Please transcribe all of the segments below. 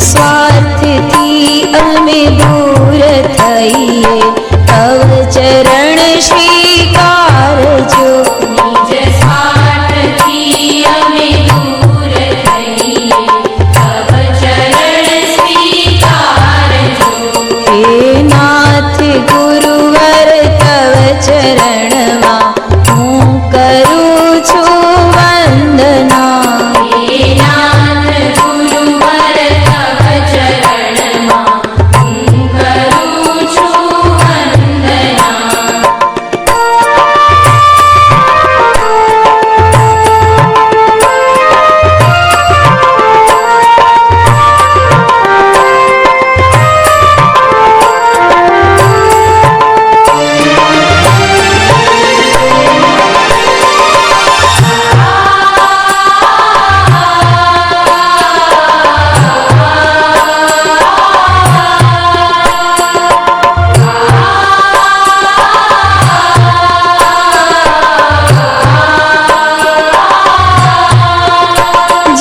स्वार्थथी अमे दूर थईए, तव चरण स्वीकारजो। निज स्वार्थथी अमे दूर थईए, तव चरण स्वीकारजो। हे नाथ गुरुवर तव चरणमा हूँ करूँ छु वंदना। हे नाथ गुरुवर तव चरणमा हूँ करूँ छु वंदना।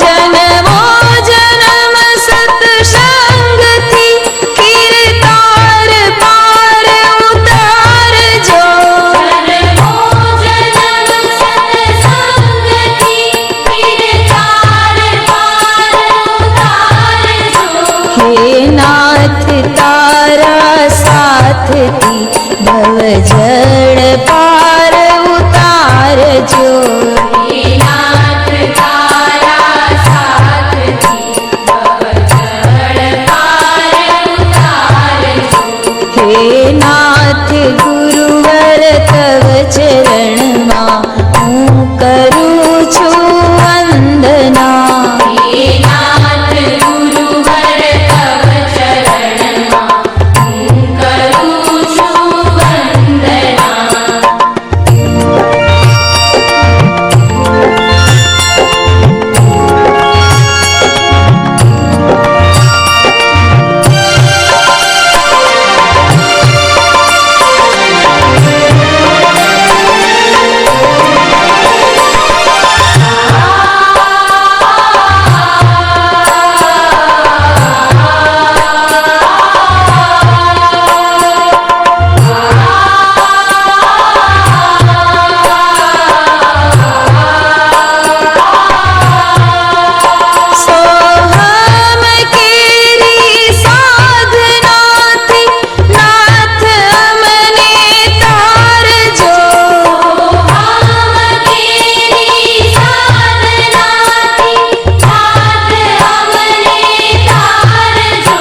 जन्मो जन्म सत्संग थी कीर्तार पार उतारजो। जन्मो जन्म सत्संग थी कीर्तार पार उतारजो। हे नाथ तारा साथ थी भव जड़ पार उतारजो। हे नाथ तारा साथ थी भव जड़ पार उतारजो। हे नाथ गुरुवर तव चरणमा हूँ करूँ छु वंदना। हे नाथ गुरुवर तव चरणमा हूँ करूँ छु वंदना। सोहम केरी साधना थी नाथ अमने तारजो। हम तेरी साधना थी नाथ हमने तारजो।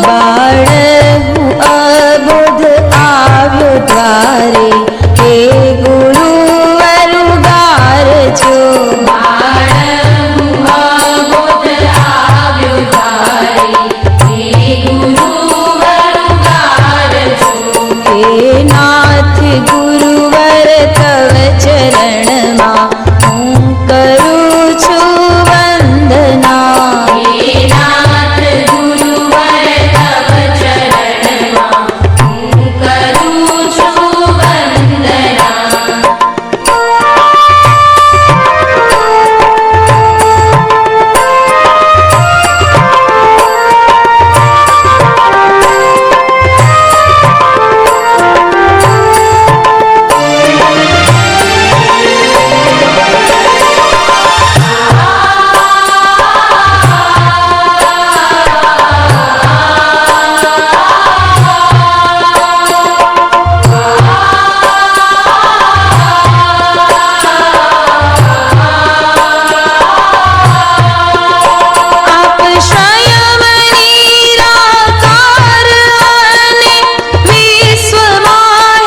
बाळहु अबुध આવ્યો द्वारे, हे गुरुवर उगारजो। बाळहु अबोध આવ્યો દ્વારે, હે ગુરુવર ઉગારજો। हे नाथ गुरुवर तव चरणमा हूँ करूँ छु वंदना। हे नाथ गुरुवर तव चरणमा हूँ करूँ छु वंदना। आप स्वयं निराकार અને વિશ્વમાં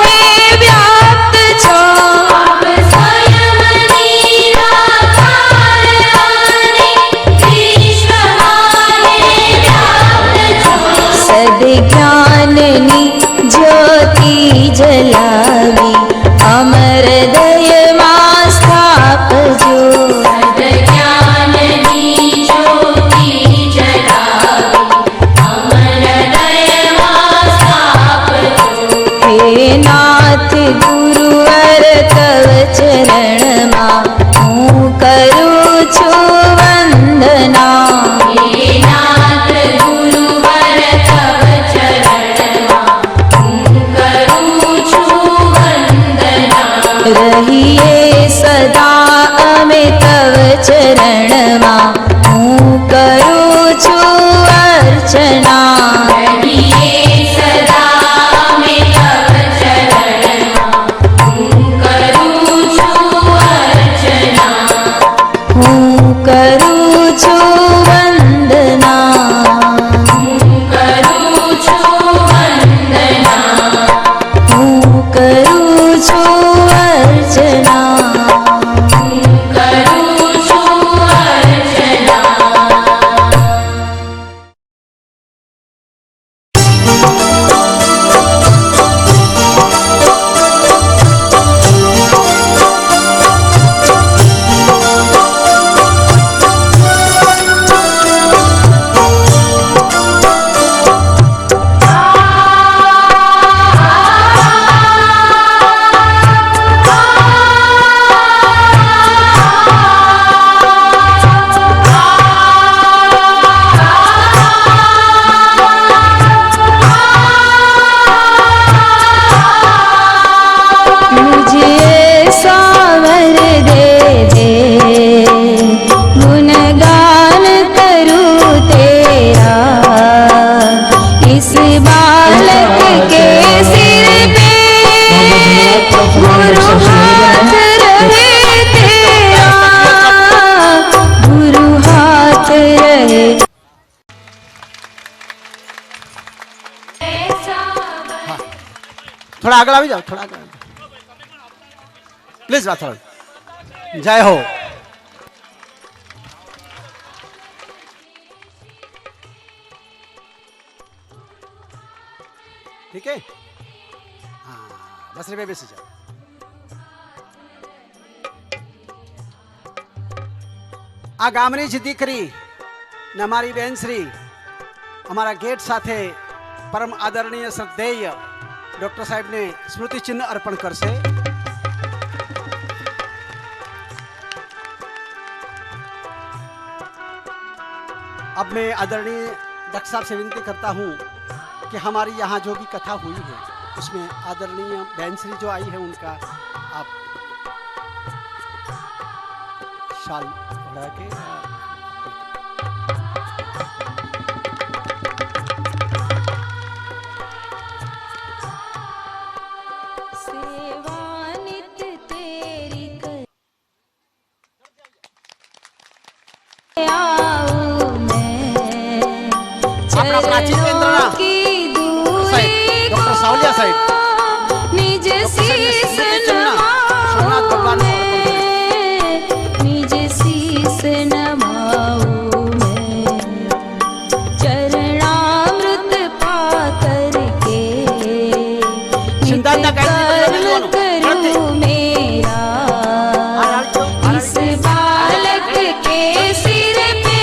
હે વ્યાપ્ત છો। आप स्वयं निराकार અને વિશ્વમાં હે વ્યાપ્ત છો। સદજ્ઞાનની જ્યોતિ જલાવી અમર દયમાં સ્થાપજો। સદજ્ઞાનની જ્યોતિ જલાવી અમર દયમાં સ્થાપજો। हे नाथ गुरुवर तव चरणमा हूँ करूँ छु वंदना। हे नाथ गुरुवर थोड़ा आगे भी जाओ, थोड़ा आगे प्लीज बात थोड़ा। जय हो। ठीक है, हाँ बस रे बेसी जाओ। आ गामनी जी दीकरी ने हमारी बहन श्री हमारा गेट साथे परम आदरणीय श्रद्धेय डॉक्टर साहब ने स्मृति चिन्ह अर्पण कर से अब मैं आदरणीय डॉक्टर साहब से विनती करता हूं कि हमारी यहाँ जो भी कथा हुई है उसमें आदरणीय बहन श्री जो आई है उनका आप शाल उड़ा के सेवा नित तेरी कर आऊं मैं अपना प्राचीन केंद्र ना की दूरी साहब डॉक्टर सावलिया साहब निज शीस सोमनाथ भगवान को निज शीस नमाऊं मैं चरणामृत पा करके सिद्धांत कर्म करूं मेरा इस बालक के सिर पे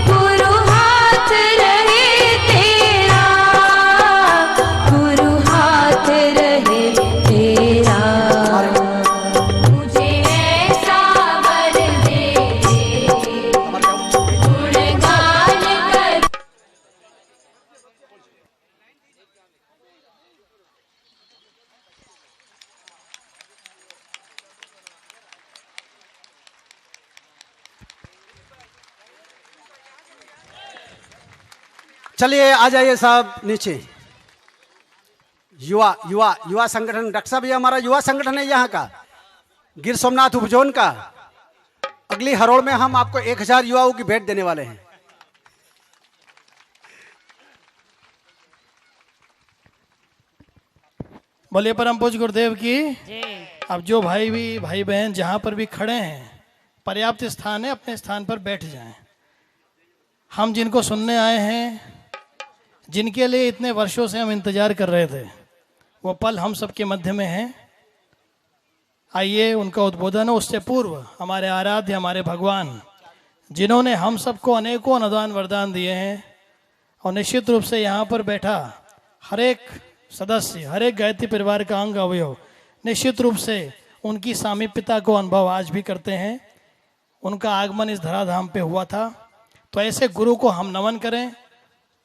गुरु हाथ रहे तेरा, गुरु हाथ रहे तेरा। मुझे ऐसा वर दे गुणगान कर। चलिए आ जाइए साहब नीचे। युवा युवा युवा संगठन डॉक्टर साहब, ये हमारा युवा संगठन है यहाँ का, गिर सोमनाथ उपजोन का। अगली हरोड़ में हम आपको 1000 युवाओं की भेंट देने वाले हैं। बोलिए परम पूज्य गुरुदेव की। अब जो भाई बहन जहाँ पर भी खड़े हैं, पर्याप्त स्थान है, अपने स्थान पर बैठ जाएं। हम जिनको सुनने आए हैं, जिनके लिए इतने वर्षों से हम इंतजार कर रहे थे, वो पल हम सबके मध्य में हैं। आइए उनका उद्बोधन हो। उससे पूर्व हमारे आराध्य, हमारे भगवान, जिन्होंने हम सबको अनेकों अनुदान वरदान दिए हैं, और निश्चित रूप से यहाँ पर बैठा हर एक सदस्य, हर एक गायत्री परिवार का अंग अवयव निश्चित रूप से उनकी सामीप्यता को अनुभव आज भी करते हैं। उनका आगमन इस धराधाम पे हुआ था, तो ऐसे गुरु को हम नमन करें।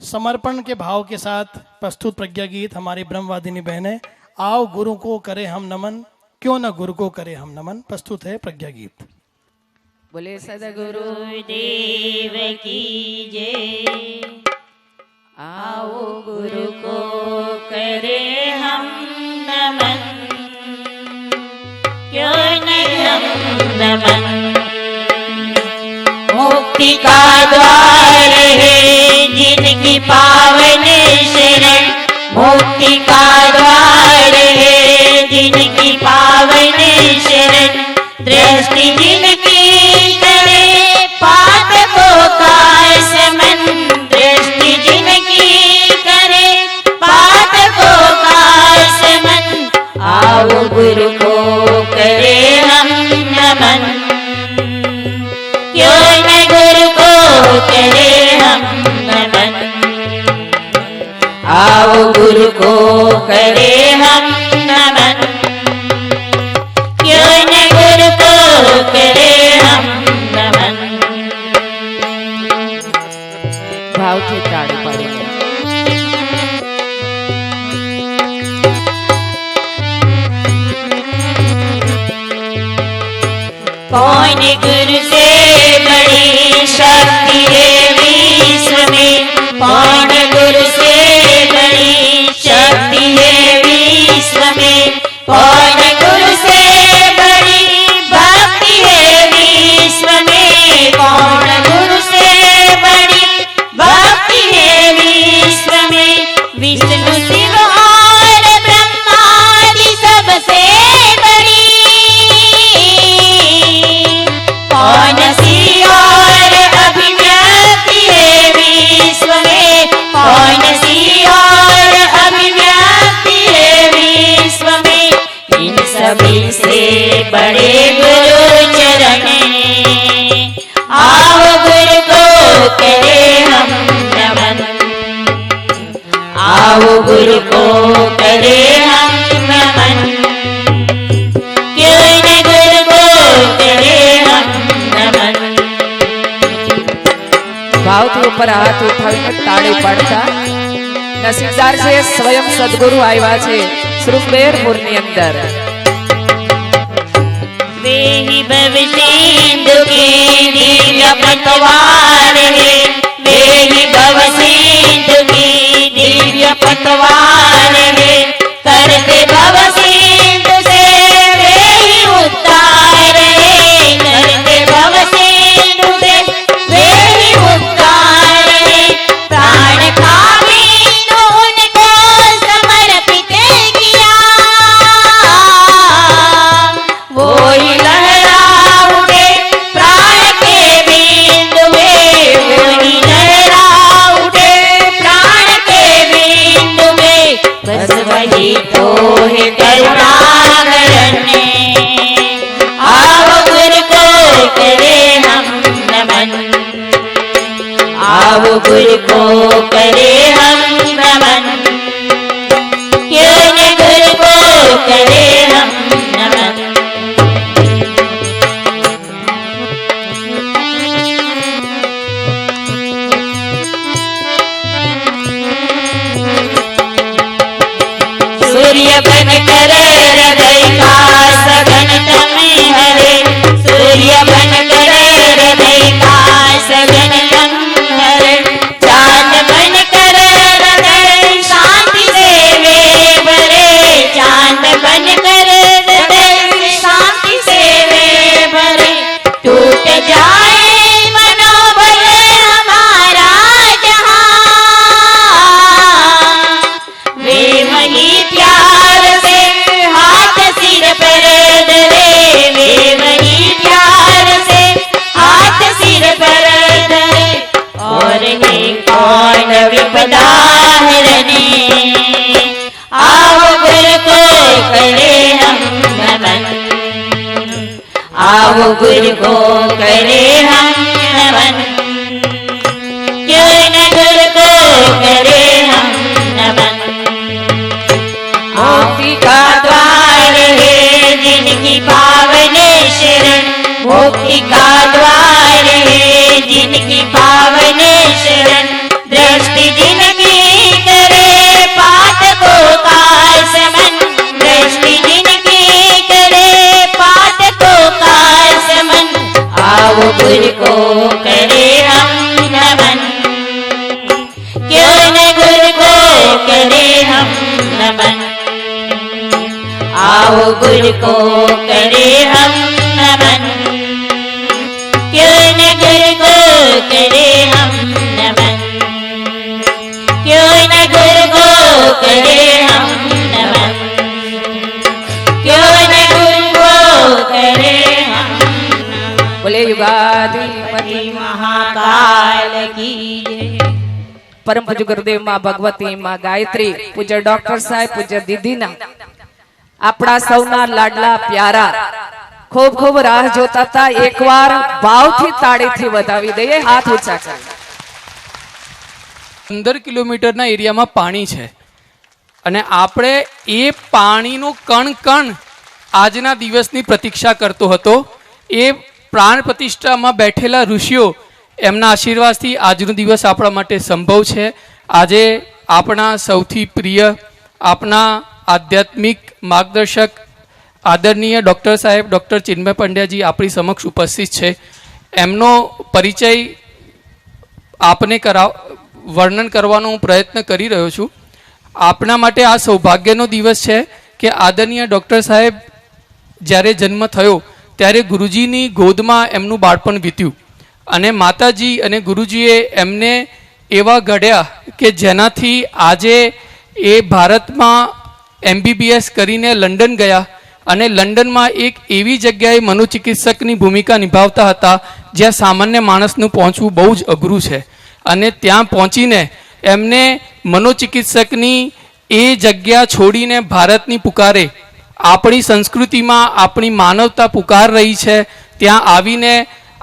समर्पण के भाव के साथ प्रस्तुत प्रज्ञा गीत हमारी ब्रह्मवादिनी बहनें, आओ गुरु को करें हम नमन, क्यों न गुरु को करें हम नमन। प्रस्तुत है प्रज्ञा गीत। बोले सदगुरु देव की जय। आओ गुरु को करे हम नमन, क्यों नहीं हम नमन। मुक्ति का द्वार है जिनकी पावन शरण, मुक्ति का द्वार है जिनकी पावन शरण। दृष्टि जिनकी करे पातकों का समन, दृष्टि जिनकी करे पातकों का समन। आओ गुरु को करे हम नमन, क्यों न गुरु को करे हम नमन। आओ गुरु को करे हम नमन, क्यों न गुरु को करे हम नमन। भाव થી તાળી પાડીને कौन गुरु से बड़ी शक्ति है विश्व में, कौन गुरु से बड़ी शक्ति है विश्व में। कौन गुरु से बड़ी भक्ति है विश्व में, कौन गुरु से बड़ी भक्ति है विश्व में। विष्णु शिव और करे हम नमन, आओ गुरु को करे हम नमन, क्यों न गुरु को करे हम नमन। ભાવથી ઉપર હાથ ઉઠાવીને તાળી પાડતા નસીબદાર છે સ્વયં સદગુરુ આવ્યા છે શ્રુંગબેરપુરની અંદર। वेहि भव सिंधु के दिव्य पतवार है, वेहि भव सिंधु की दिव्य पतवार है, करते भव सिंधु से वेहि उद्धार है, करते भव सिंधु से वेहि उद्धार है, प्राण खावी उनको समर्पित किया, वो ही लहरा उठे प्राण के बिंदु में, वो ही लहरा उठे प्राण के बिंदु में, बस वही तो है करुणाकरने, आओ गुरु को करे हम नमन, आओ गुरु को करे हम नमन, क्यों न गुरु को करे हम नमन। सूर्य बन कर हृदय का सघन तम हरे, सूर्य बन कर हृदय का सघन तम हरे, चांद बन कर हृदय शांति से वे भरे, चांद बन कर हृदय शांति से वे भरे, टूट जाए मनोबल हमारा जहां, वे वही प्यार से हाथ सिर पर धरे, वे वही प्यार से हाथ सिर पर धरे, और हे कौन विपदा हरने, आओ गुरु को करे हम नमन, आओ गुरु को करे हम नमन, क्यों न गुरु को करे हम नमन। मुक्ति का द्वार है जिनकी पावन शरण, मुक्ति का द्वार है जिनकी पावन शरण, दृष्टि जिनकी करे पातकों का समन, दृष्टि जिनकी करे पातकों का समन, आओ गुरु को करे हम नमन, क्यों न गुरु को करे हम नमन, आओ गुरु को करे हम नमन, क्यों न गुरु को करे हम नमन, क्यों न गुरु को करे हम नमन, क्यों न गुरु को करे हम नमन। બોલે યુગાધિપતિ महाकाल की जय। પરમ પૂજ્ય ગુરુદેવ માં ભગવતી માં ગાયત્રી પૂજ્ય ડોક્ટર સાહેબ પૂજ્ય દીદીના આપણા સૌના લાડલા પ્યારા ખૂબ ખૂબ રાહ જોતા હતા। એકવાર ભાવથી તાળીથી વધાવી દઈએ, હાથ ઊંચા કરી। 15 કિલોમીટરના એરિયામાં પાણી છે અને આપણે એ પાણીનું કણ કણ આજના દિવસની પ્રતીક્ષા કરતો હતો। એ પ્રાણ પ્રતિષ્ઠામાં બેઠેલા ઋષિઓ એમના આશીર્વાદથી આજનો દિવસ આપણા માટે સંભવ છે। આજે આપણા સૌથી પ્રિય આપણા આધ્યાત્મિક માર્ગદર્શક આદરણીય ડૉક્ટર સાહેબ ડૉક્ટર ચિન્મય પંડ્યાજી આપણી સમક્ષ ઉપસ્થિત છે। એમનો પરિચય આપને વર્ણન કરવાનો હું પ્રયત્ન કરી રહ્યો છું। આપણા માટે આ સૌભાગ્યનો દિવસ છે કે આદરણીય ડૉક્ટર સાહેબ જ્યારે જન્મ થયો ત્યારે ગુરુજીની ગોદમાં એમનું બાળપણ વીત્યું અને માતાજી અને ગુરુજીએ એમને એવા ઘડ્યા કે જેનાથી આજે એ ભારતમાં MBBS કરીને લંડન ગયા અને લંડનમાં એક એવી જગ્યાએ મનોચિકિત્સકની ભૂમિકા નિભાવતા હતા જ્યાં સામાન્ય માણસનું પહોંચવું બહુ જ અઘરું છે અને ત્યાં પહોંચીને એમને મનોચિકિત્સકની એ જગ્યા છોડીને ભારતની પુકારે આપણી સંસ્કૃતિમાં આપણી માનવતા પુકાર રહી છે ત્યાં આવીને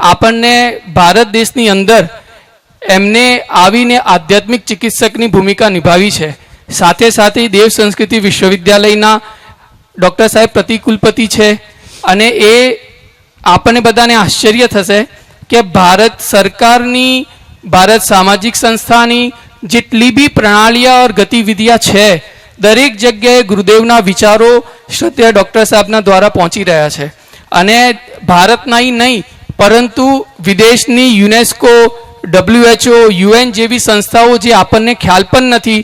આપણને ભારત દેશની અંદર એમને આવીને આધ્યાત્મિક ચિકિત્સકની ભૂમિકા નિભાવી છે. સાથે સાથે દેવ સંસ્કૃતિ વિશ્વવિદ્યાલયના ડૉક્ટર સાહેબ પ્રતિકુલપતિ છે અને એ આપણને બધાને આશ્ચર્ય થશે કે ભારત સરકારની, ભારત સામાજિક સંસ્થાની જેટલી બી પ્રણાલીઓ और ગતિવિધિયા છે દરેક જગ્યાએ ગુરુદેવના વિચારો શ્રદ્ધેય ડૉક્ટર સાહેબના દ્વારા પહોંચી રહ્યા છે. અને ભારતના નહીં પરંતુ વિદેશની યુનેસ્કો, WHO, UN જેવી સંસ્થાઓ જે આપણને ખ્યાલ પણ નથી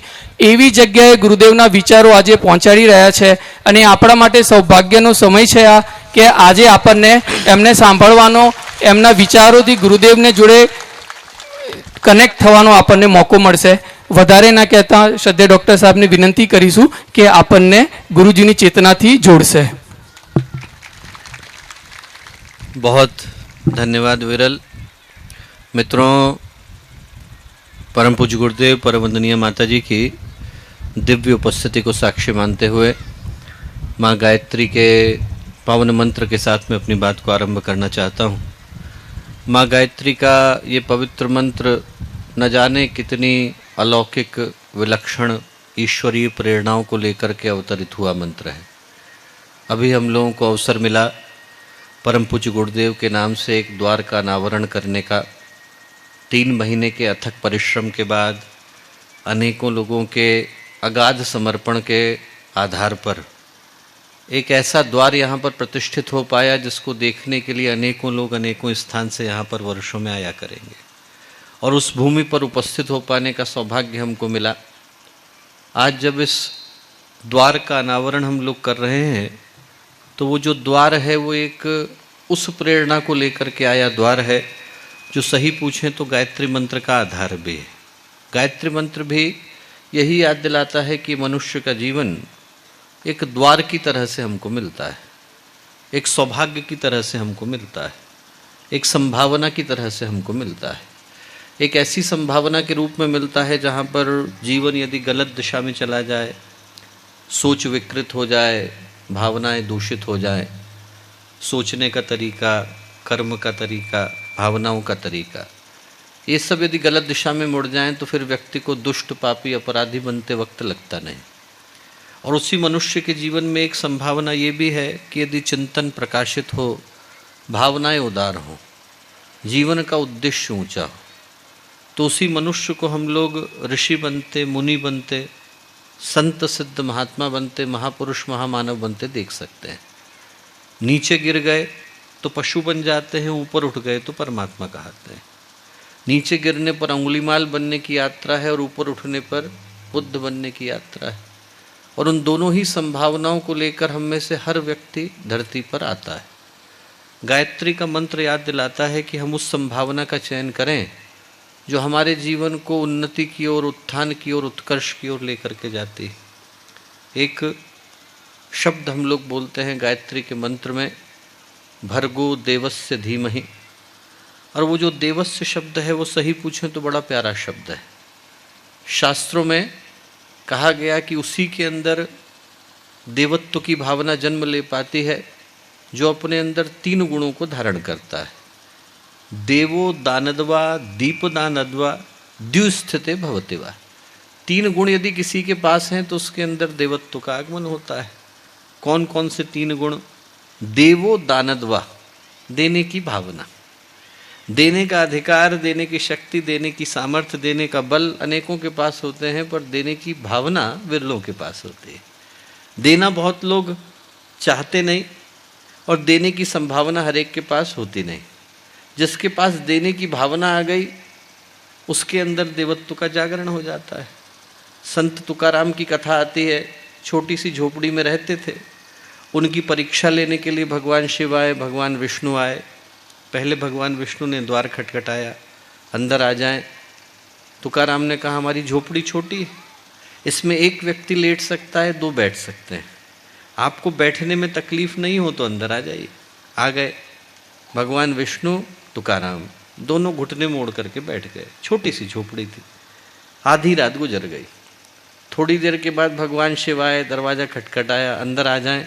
એવી જગ્યાએ ગુરુદેવના વિચારો આજે પહોંચાડી રહ્યા છે. અને આપણા માટે સૌભાગ્યનો સમય છે આ કે આજે આપણને એમને સાંભળવાનો, એમના વિચારોથી ગુરુદેવને જોડે કનેક્ટ થવાનો આપણને મોકો મળશે. વધારે ના કહેતા શ્રદ્ધેય ડૉક્ટર સાહેબને વિનંતી કરીશું કે આપણને ગુરુજીની ચેતનાથી જોડશે. बहुत धन्यवाद विरल. मित्रों, परम पूज्य गुरुदेव परम वंदनीय माता जी की दिव्य उपस्थिति को साक्षी मानते हुए माँ गायत्री के पावन मंत्र के साथ में अपनी बात को आरंभ करना चाहता हूँ. माँ गायत्री का ये पवित्र मंत्र न जाने कितनी अलौकिक, विलक्षण, ईश्वरीय प्रेरणाओं को लेकर के अवतरित हुआ मंत्र है. अभी हम लोगों को अवसर मिला परम पूज्य गुरुदेव के नाम से एक द्वार का अनावरण करने का. 3 महीने के अथक परिश्रम के बाद, अनेकों लोगों के अगाध समर्पण के आधार पर एक ऐसा द्वार यहाँ पर प्रतिष्ठित हो पाया जिसको देखने के लिए अनेकों लोग अनेकों स्थान से यहाँ पर वर्षों में आया करेंगे. और उस भूमि पर उपस्थित हो पाने का सौभाग्य हमको मिला. आज जब इस द्वार का अनावरण हम लोग कर रहे हैं तो वो जो द्वार है वो एक उस प्रेरणा को लेकर के आया द्वार है जो सही पूछें तो गायत्री मंत्र का आधार भी है. गायत्री मंत्र भी यही याद दिलाता है कि मनुष्य का जीवन एक द्वार की तरह से हमको मिलता है, एक सौभाग्य की तरह से हमको मिलता है, एक संभावना की तरह से हमको मिलता है. एक ऐसी संभावना के रूप में मिलता है जहाँ पर जीवन यदि गलत दिशा में चला जाए, सोच विकृत हो जाए, भावनाएं दूषित हो जाए, सोचने का तरीका, कर्म का तरीका, भावनाओं का तरीका, ये सब यदि गलत दिशा में मुड़ जाएं तो फिर व्यक्ति को दुष्ट, पापी, अपराधी बनते वक्त लगता नहीं. और उसी मनुष्य के जीवन में एक संभावना ये भी है कि यदि चिंतन प्रकाशित हो, भावनाएं उदार हो, जीवन का उद्देश्य ऊंचा हो, तो उसी मनुष्य को हम लोग ऋषि बनते, मुनि बनते, संत सिद्ध महात्मा बनते, महापुरुष महामानव बनते देख सकते हैं. नीचे गिर गए तो पशु बन जाते हैं, ऊपर उठ गए तो परमात्मा कहते हैं. नीचे गिरने पर अंगुलीमाल बनने की यात्रा है और ऊपर उठने पर बुद्ध बनने की यात्रा है. और उन दोनों ही संभावनाओं को लेकर हम में से हर व्यक्ति धरती पर आता है. गायत्री का मंत्र याद दिलाता है कि हम उस संभावना का चयन करें जो हमारे जीवन को उन्नति की ओर, उत्थान की ओर, उत्कर्ष की ओर लेकर के जाती है. एक शब्द हम लोग बोलते हैं गायत्री के मंत्र में, भर्गो देवस्य धीमहि. और वो जो देवस्य शब्द है वो सही पूछें तो बड़ा प्यारा शब्द है. शास्त्रों में कहा गया कि उसी के अंदर देवत्व की भावना जन्म ले पाती है जो अपने अंदर 3 गुणों को धारण करता है. देवो दानदवा, दीप दानदवा, द्युस्थिते भवतिवा. 3 गुण यदि किसी के पास हैं तो उसके अंदर देवत्व का आगमन होता है. कौन कौन से 3 गुण? देवो दानदवा, देने की भावना, देने का अधिकार, देने की शक्ति, देने की सामर्थ्य, देने का बल अनेकों के पास होते हैं, पर देने की भावना विरलों के पास होती है. देना बहुत लोग चाहते नहीं और देने की संभावना हर एक के पास होती नहीं. जिसके पास देने की भावना आ गई उसके अंदर देवत्व का जागरण हो जाता है. संत तुकाराम की कथा आती है. छोटी सी झोपड़ी में रहते थे. उनकी परीक्षा लेने के लिए भगवान शिव आए, भगवान विष्णु आए. पहले भगवान विष्णु ने द्वार खटखटाया, अंदर आ जाएं. तुकाराम ने कहा हमारी झोपड़ी छोटी है, इसमें एक व्यक्ति लेट सकता है, 2 बैठ सकते हैं. आपको बैठने में तकलीफ नहीं हो तो अंदर आ जाइए. आ गए. भगवान विष्णु, तुकाराम दोनों घुटने मोड़ करके बैठ गए. छोटी सी झोपड़ी थी. आधी रात गुजर गई. थोड़ी देर के बाद भगवान शिव आए, दरवाज़ा खटखटाया, अंदर आ जाएं.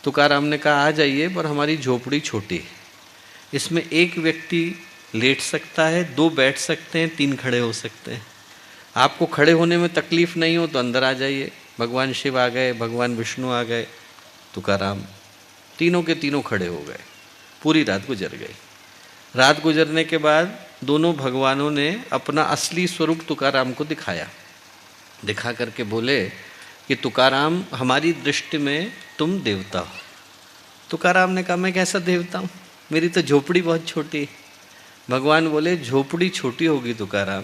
तुकाराम ने कहा आ जाइए, पर हमारी झोपड़ी छोटी है, इसमें एक व्यक्ति लेट सकता है, 2 बैठ सकते हैं, 3 खड़े हो सकते हैं। आपको खड़े होने में तकलीफ नहीं हो तो अंदर आ जाइए। भगवान शिव आ गए, भगवान विष्णु आ गए, तुकाराम, तीनों के तीनों खड़े हो गए। पूरी रात गुजर गई। रात गुजरने के बाद दोनों भगवानों ने अपना असली स्वरूप तुकाराम को दिखाया। दिखा करके बोले कि तुकाराम, हमारी दृष्टि में तुम देवता हो। तुकाराम ने कहा, मैं कैसा देवता हूँ, मेरी तो झोपड़ी बहुत छोटी। भगवान बोले, झोपड़ी छोटी होगी तुकाराम,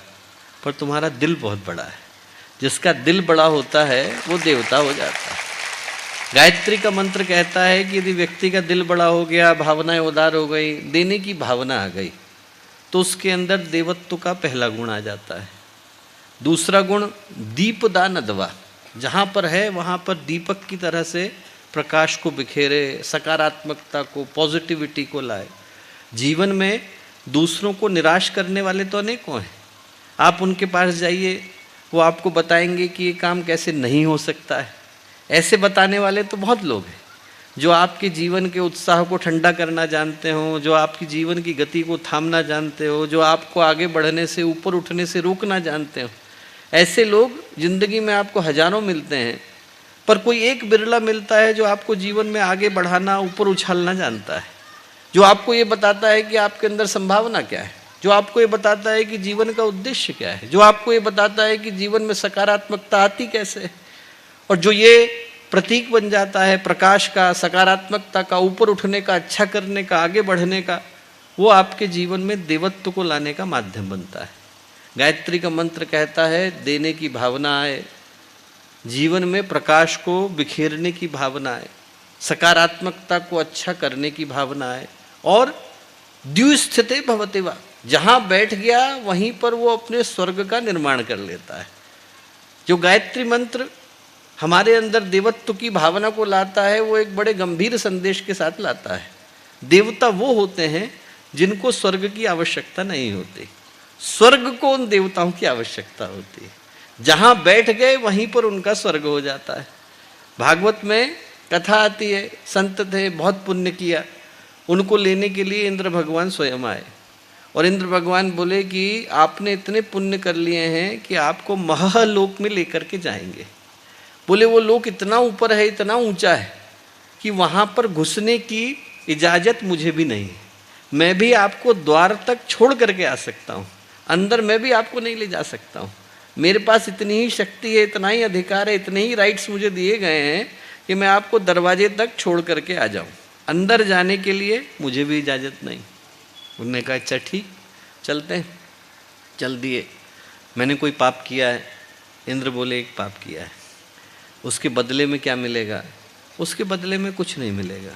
पर तुम्हारा दिल बहुत बड़ा है। जिसका दिल बड़ा होता है वो देवता हो जाता है। गायत्री का मंत्र कहता है कि यदि व्यक्ति का दिल बड़ा हो गया, भावनाएं उदार हो गई, देने की भावना आ गई, तो उसके अंदर देवत्व का पहला गुण आ जाता है। दूसरा गुण दीपदान अदवा, जहाँ पर है वहाँ पर दीपक की तरह से प्रकाश को बिखेरे, सकारात्मकता को, पॉजिटिविटी को लाए। जीवन में दूसरों को निराश करने वाले तो अनेकों हैं। आप उनके पास जाइए, वो आपको बताएंगे कि ये काम कैसे नहीं हो सकता है। ऐसे बताने वाले तो बहुत लोग हैं जो आपके जीवन के उत्साह को ठंडा करना जानते हो, जो आपकी जीवन की गति को थामना जानते हो, जो आपको आगे बढ़ने से, ऊपर उठने से रोकना जानते हो। ऐसे लोग जिंदगी में आपको हजारों मिलते हैं, पर कोई एक बिरला मिलता है जो आपको जीवन में आगे बढ़ाना, ऊपर उछालना जानता है, जो आपको ये बताता है कि आपके अंदर संभावना क्या है, जो आपको ये बताता है कि जीवन का उद्देश्य क्या है, जो आपको ये बताता है कि जीवन में सकारात्मकता आती कैसे है। और जो ये प्रतीक बन जाता है प्रकाश का, सकारात्मकता का, ऊपर उठने का, अच्छा करने का, आगे बढ़ने का, वो आपके जीवन में देवत्व को लाने का माध्यम बनता है। गायत्री का मंत्र कहता है, देने की भावना आए, जीवन में प्रकाश को बिखेरने की भावना आए, सकारात्मकता को अच्छा करने की भावना आए, और द्युस्थिते भवति वा, जहाँ बैठ गया वहीं पर वो अपने स्वर्ग का निर्माण कर लेता है। जो गायत्री मंत्र हमारे अंदर देवत्व की भावना को लाता है, वो एक बड़े गंभीर संदेश के साथ लाता है। देवता वो होते हैं जिनको स्वर्ग की आवश्यकता नहीं होती, स्वर्ग को उन देवताओं की आवश्यकता होती है। जहाँ बैठ गए वहीं पर उनका स्वर्ग हो जाता है। भागवत में कथा आती है, संत थे, बहुत पुण्य किया, उनको लेने के लिए इंद्र भगवान स्वयं आए, और इंद्र भगवान बोले कि आपने इतने पुण्य कर लिए हैं कि आपको महलोक में लेकर के जाएंगे। बोले वो लोक इतना ऊपर है, इतना ऊंचा है कि वहाँ पर घुसने की इजाज़त मुझे भी नहीं है। मैं भी आपको द्वार तक छोड़ करके आ सकता हूँ, अंदर मैं भी आपको नहीं ले जा सकता हूँ। मेरे पास इतनी ही शक्ति है, इतना ही अधिकार है, इतने ही राइट्स मुझे दिए गए हैं कि मैं आपको दरवाजे तक छोड़ करके आ जाऊँ। अंदर जाने के लिए मुझे भी इजाज़त नहीं। उन्होंने कहा, अच्छा ठीक, चलते हैं। चल दिए। मैंने कोई पाप किया है? इंद्र बोले, एक पाप किया है। उसके बदले में क्या मिलेगा? उसके बदले में कुछ नहीं मिलेगा।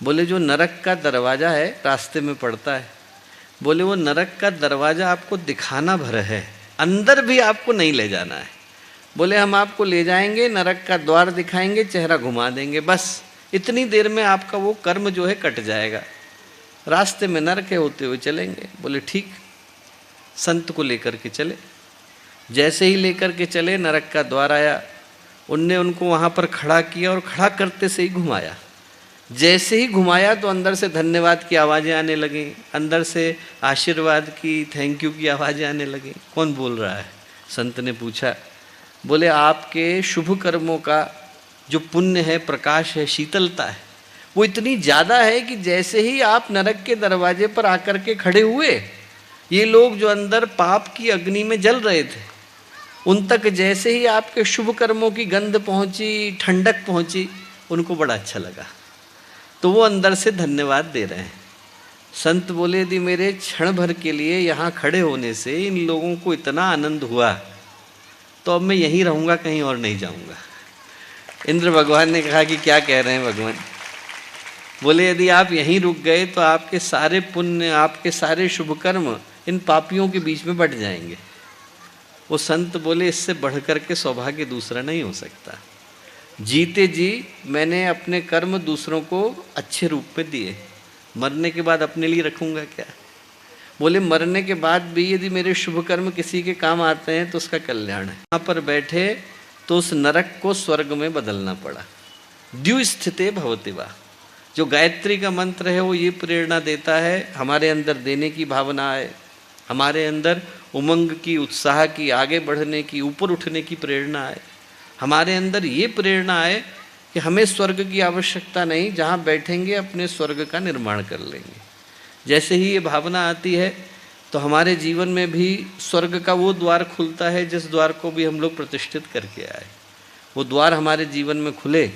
बोले जो नरक का दरवाज़ा है, रास्ते में पड़ता है, बोले वो नरक का दरवाज़ा आपको दिखाना भर है, अंदर भी आपको नहीं ले जाना है। बोले हम आपको ले जाएंगे, नरक का द्वार दिखाएंगे, चेहरा घुमा देंगे, बस इतनी देर में आपका वो कर्म जो है कट जाएगा। रास्ते में नरक है, होते हुए चलेंगे। बोले ठीक। संत को लेकर के चले। जैसे ही लेकर के चले, नरक का द्वार आया, उनने उनको वहाँ पर खड़ा किया और खड़ा करते से ही घुमाया। जैसे ही घुमाया तो अंदर से धन्यवाद की आवाज़ें आने लगी, अंदर से आशीर्वाद की, थैंक यू की आवाज़ें आने लगी। कौन बोल रहा है? संत ने पूछा। बोले आपके शुभ कर्मों का जो पुण्य है, प्रकाश है, शीतलता है, वो इतनी ज़्यादा है कि जैसे ही आप नरक के दरवाजे पर आकर के खड़े हुए, ये लोग जो अंदर पाप की अग्नि में जल रहे थे, उन तक जैसे ही आपके शुभ कर्मों की गंध पहुंची, ठंडक पहुंची, उनको बड़ा अच्छा लगा। तो वो अंदर से धन्यवाद दे रहे हैं। संत बोले यदि मेरे क्षण भर के लिए यहाँ खड़े होने से इन लोगों को इतना आनंद हुआ, तो अब मैं यहीं रहूँगा, कहीं और नहीं जाऊँगा। इंद्र भगवान ने कहा कि क्या कह रहे हैं भगवान? बोले यदि आप यहीं रुक गए तो आपके सारे पुण्य, आपके सारे शुभ कर्म इन पापियों के बीच में बट जाएंगे। वो संत बोले इससे बढ़कर के सौभाग्य दूसरा नहीं हो सकता। जीते जी मैंने अपने कर्म दूसरों को अच्छे रूप में दिए, मरने के बाद अपने लिए रखूँगा क्या? बोले मरने के बाद भी यदि मेरे शुभ कर्म किसी के काम आते हैं तो उसका कल्याण है। यहाँ पर बैठे तो उस नरक को स्वर्ग में बदलना पड़ा। द्युस्थिते भवति वा, जो गायत्री का मंत्र है वो ये प्रेरणा देता है, हमारे अंदर देने की भावना आए, हमारे अंदर उमंग की, उत्साह की, आगे बढ़ने की, ऊपर उठने की प्रेरणा आए, हमारे अंदर ये प्रेरणा आए कि हमें स्वर्ग की आवश्यकता नहीं, जहाँ बैठेंगे अपने स्वर्ग का निर्माण कर लेंगे। जैसे ही ये भावना आती है तो हमारे जीवन में भी स्वर्ग का वो द्वार खुलता है जिस द्वार को भी हम लोग प्रतिष्ठित करके आए। वो द्वार हमारे जीवन में खुले,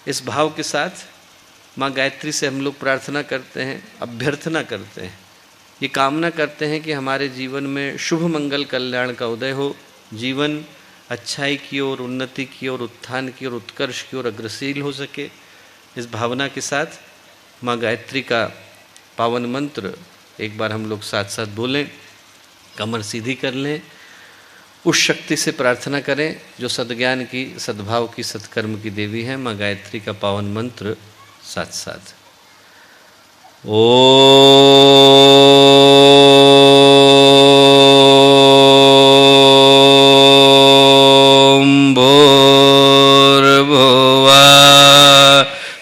इस भाव के साथ माँ गायत्री से हम लोग प्रार्थना करते हैं, अभ्यर्थना करते हैं, ये कामना करते हैं कि हमारे जीवन में शुभ मंगल कल्याण का उदय हो, जीवन अच्छाई की ओर, उन्नति की ओर, उत्थान की ओर, उत्कर्ष की ओर अग्रसर हो सके। इस भावना के साथ माँ गायत्री का पावन मंत्र एक बार हम लोग साथ साथ बोलें, कमर सीधी कर लें, उस शक्ति से प्रार्थना करें जो सद्ज्ञान की, सद्भाव की, सत्कर्म की देवी है। माँ गायत्री का पावन मंत्र साथ साथ। ओम भूर्भुवः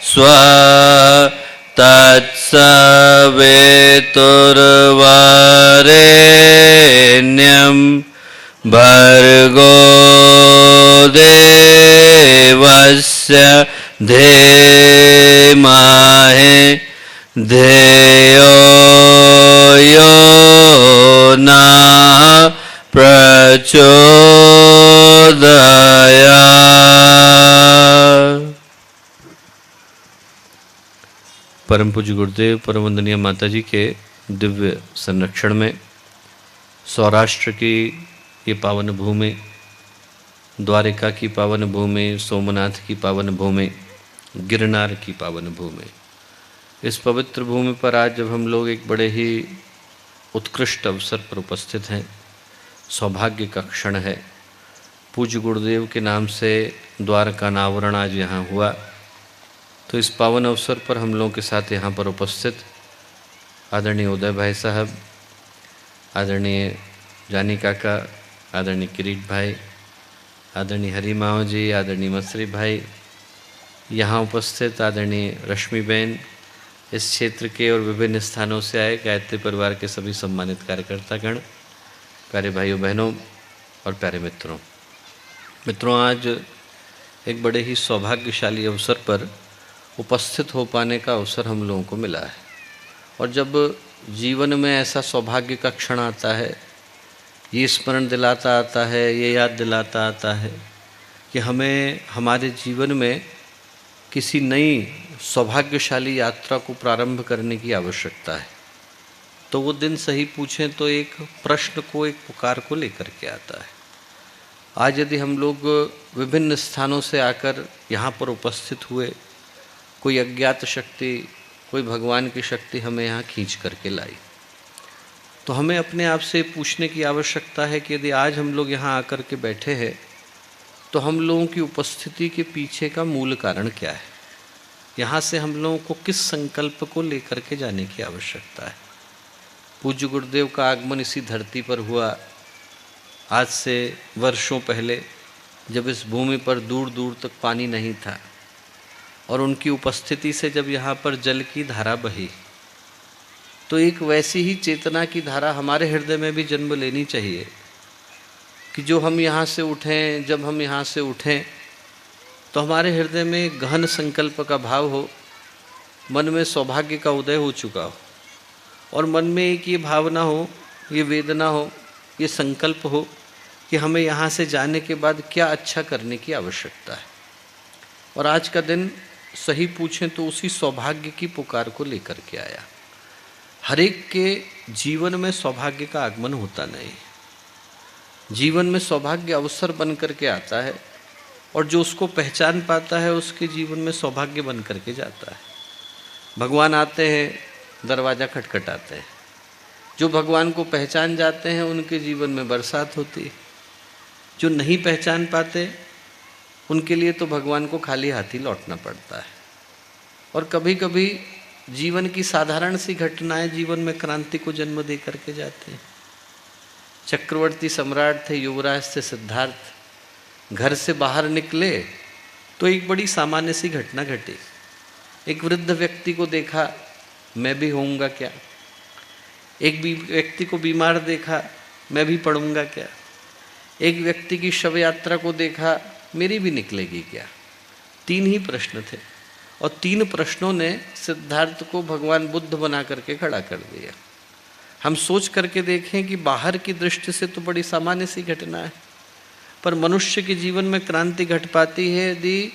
स्वः तत्सवितुर्वरेण्यं भर्गो देवस्य धीमहि धियो यो नः प्रचोदयात्। परम पूज्य गुरुदेव परम वंदनीय माता जी के दिव्य संरक्षण में सौराष्ट्र की ये पावन भूमि, द्वारिका की पावन भूमि, सोमनाथ की पावन भूमि, गिरनार की पावन भूमि, इस पवित्र भूमि पर आज जब हम लोग एक बड़े ही उत्कृष्ट अवसर पर उपस्थित हैं, सौभाग्य का क्षण है। पूज्य गुरुदेव के नाम से द्वार का अनावरण आज यहाँ हुआ, तो इस पावन अवसर पर हम लोगों के साथ यहाँ पर उपस्थित आदरणीय उदय भाई साहब, आदरणीय जानी काका, आदरणीय किरीट भाई, आदरणीय हरी माओ जी, आदरणीय मसरी भाई, यहाँ उपस्थित आदरणीय रश्मि बहन, इस क्षेत्र के और विभिन्न स्थानों से आए गायत्री परिवार के सभी सम्मानित कार्यकर्तागण, प्यारे भाइयों बहनों और प्यारे मित्रों, आज एक बड़े ही सौभाग्यशाली अवसर पर उपस्थित हो पाने का अवसर हम लोगों को मिला है। और जब जीवन में ऐसा सौभाग्य का क्षण आता है, ये स्मरण दिलाता आता है, ये याद दिलाता आता है कि हमें हमारे जीवन में किसी नई सौभाग्यशाली यात्रा को प्रारंभ करने की आवश्यकता है, तो वो दिन सही पूछें तो एक प्रश्न को, एक पुकार को लेकर के आता है। आज यदि हम लोग विभिन्न स्थानों से आकर यहाँ पर उपस्थित हुए, कोई अज्ञात शक्ति, कोई भगवान की शक्ति हमें यहाँ खींच करके लाई, तो हमें अपने आप से पूछने की आवश्यकता है कि यदि आज हम लोग यहाँ आकर के बैठे हैं तो हम लोगों की उपस्थिति के पीछे का मूल कारण क्या है, यहाँ से हम लोगों को किस संकल्प को लेकर के जाने की आवश्यकता है। पूज्य गुरुदेव का आगमन इसी धरती पर हुआ आज से वर्षों पहले, जब इस भूमि पर दूर दूर तक पानी नहीं था, और उनकी उपस्थिति से जब यहाँ पर जल की धारा बही, तो एक वैसी ही चेतना की धारा हमारे हृदय में भी जन्म लेनी चाहिए कि जो हम यहाँ से उठें, जब हम यहाँ से उठें तो हमारे हृदय में गहन संकल्प का भाव हो, मन में सौभाग्य का उदय हो चुका हो, और मन में एक ये भावना हो, ये वेदना हो, ये संकल्प हो कि हमें यहाँ से जाने के बाद क्या अच्छा करने की आवश्यकता है। और आज का दिन सही पूछें तो उसी सौभाग्य की पुकार को लेकर के आया। हर एक के जीवन में सौभाग्य का आगमन होता नहीं, जीवन में सौभाग्य अवसर बन करके आता है, और जो उसको पहचान पाता है उसके जीवन में सौभाग्य बन करके जाता है। भगवान आते हैं, दरवाज़ा खटखटाते हैं, जो भगवान को पहचान जाते हैं उनके जीवन में बरसात होती है, जो नहीं पहचान पाते उनके लिए तो भगवान को खाली हाथ ही लौटना पड़ता है। और कभी कभी जीवन की साधारण सी घटनाएं जीवन में क्रांति को जन्म दे करके जाते हैं। चक्रवर्ती सम्राट थे, युवराज थे सिद्धार्थ, घर से बाहर निकले तो एक बड़ी सामान्य सी घटना घटी। एक वृद्ध व्यक्ति को देखा, मैं भी होऊंगा क्या? एक व्यक्ति को बीमार देखा, मैं भी पड़ूंगा क्या? एक व्यक्ति की शव यात्रा को देखा, मेरी भी निकलेगी क्या? 3 ही प्रश्न थे और 3 प्रश्नों ने सिद्धार्थ को भगवान बुद्ध बना करके खड़ा कर दिया। हम सोच करके देखें कि बाहर की दृष्टि से तो बड़ी सामान्य सी घटना है, पर मनुष्य के जीवन में क्रांति घट पाती है यदि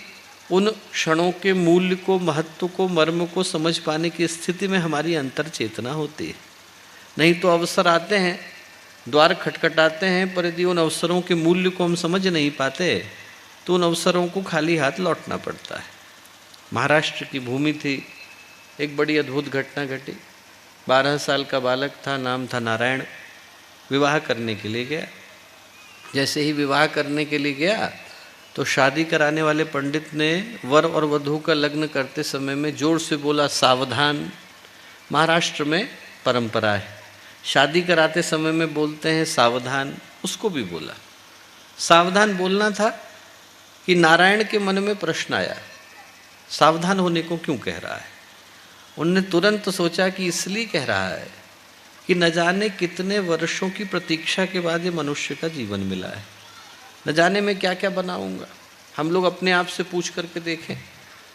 उन क्षणों के मूल्य को, महत्व को, मर्म को समझ पाने की स्थिति में हमारी अंतर चेतना होती है। नहीं तो अवसर आते हैं, द्वार खटखटाते हैं, पर यदि उन अवसरों के मूल्य को हम समझ नहीं पाते तो उन अवसरों को खाली हाथ लौटना पड़ता है। महाराष्ट्र की भूमि थी, एक बड़ी अद्भुत घटना घटी। 12 साल का बालक था, नाम था नारायण। विवाह करने के लिए गया। जैसे ही विवाह करने के लिए गया तो शादी कराने वाले पंडित ने वर और वधू का लग्न करते समय में जोर से बोला, सावधान। महाराष्ट्र में परंपरा है, शादी कराते समय में बोलते हैं सावधान। उसको भी बोला, सावधान बोलना था कि नारायण के मन में प्रश्न आया, सावधान होने को क्यों कह रहा है? उनने तुरंत सोचा कि इसलिए कह रहा है कि न जाने कितने वर्षों की प्रतीक्षा के बाद ये मनुष्य का जीवन मिला है, न जाने मैं क्या क्या बनाऊंगा। हम लोग अपने आप से पूछ करके देखें,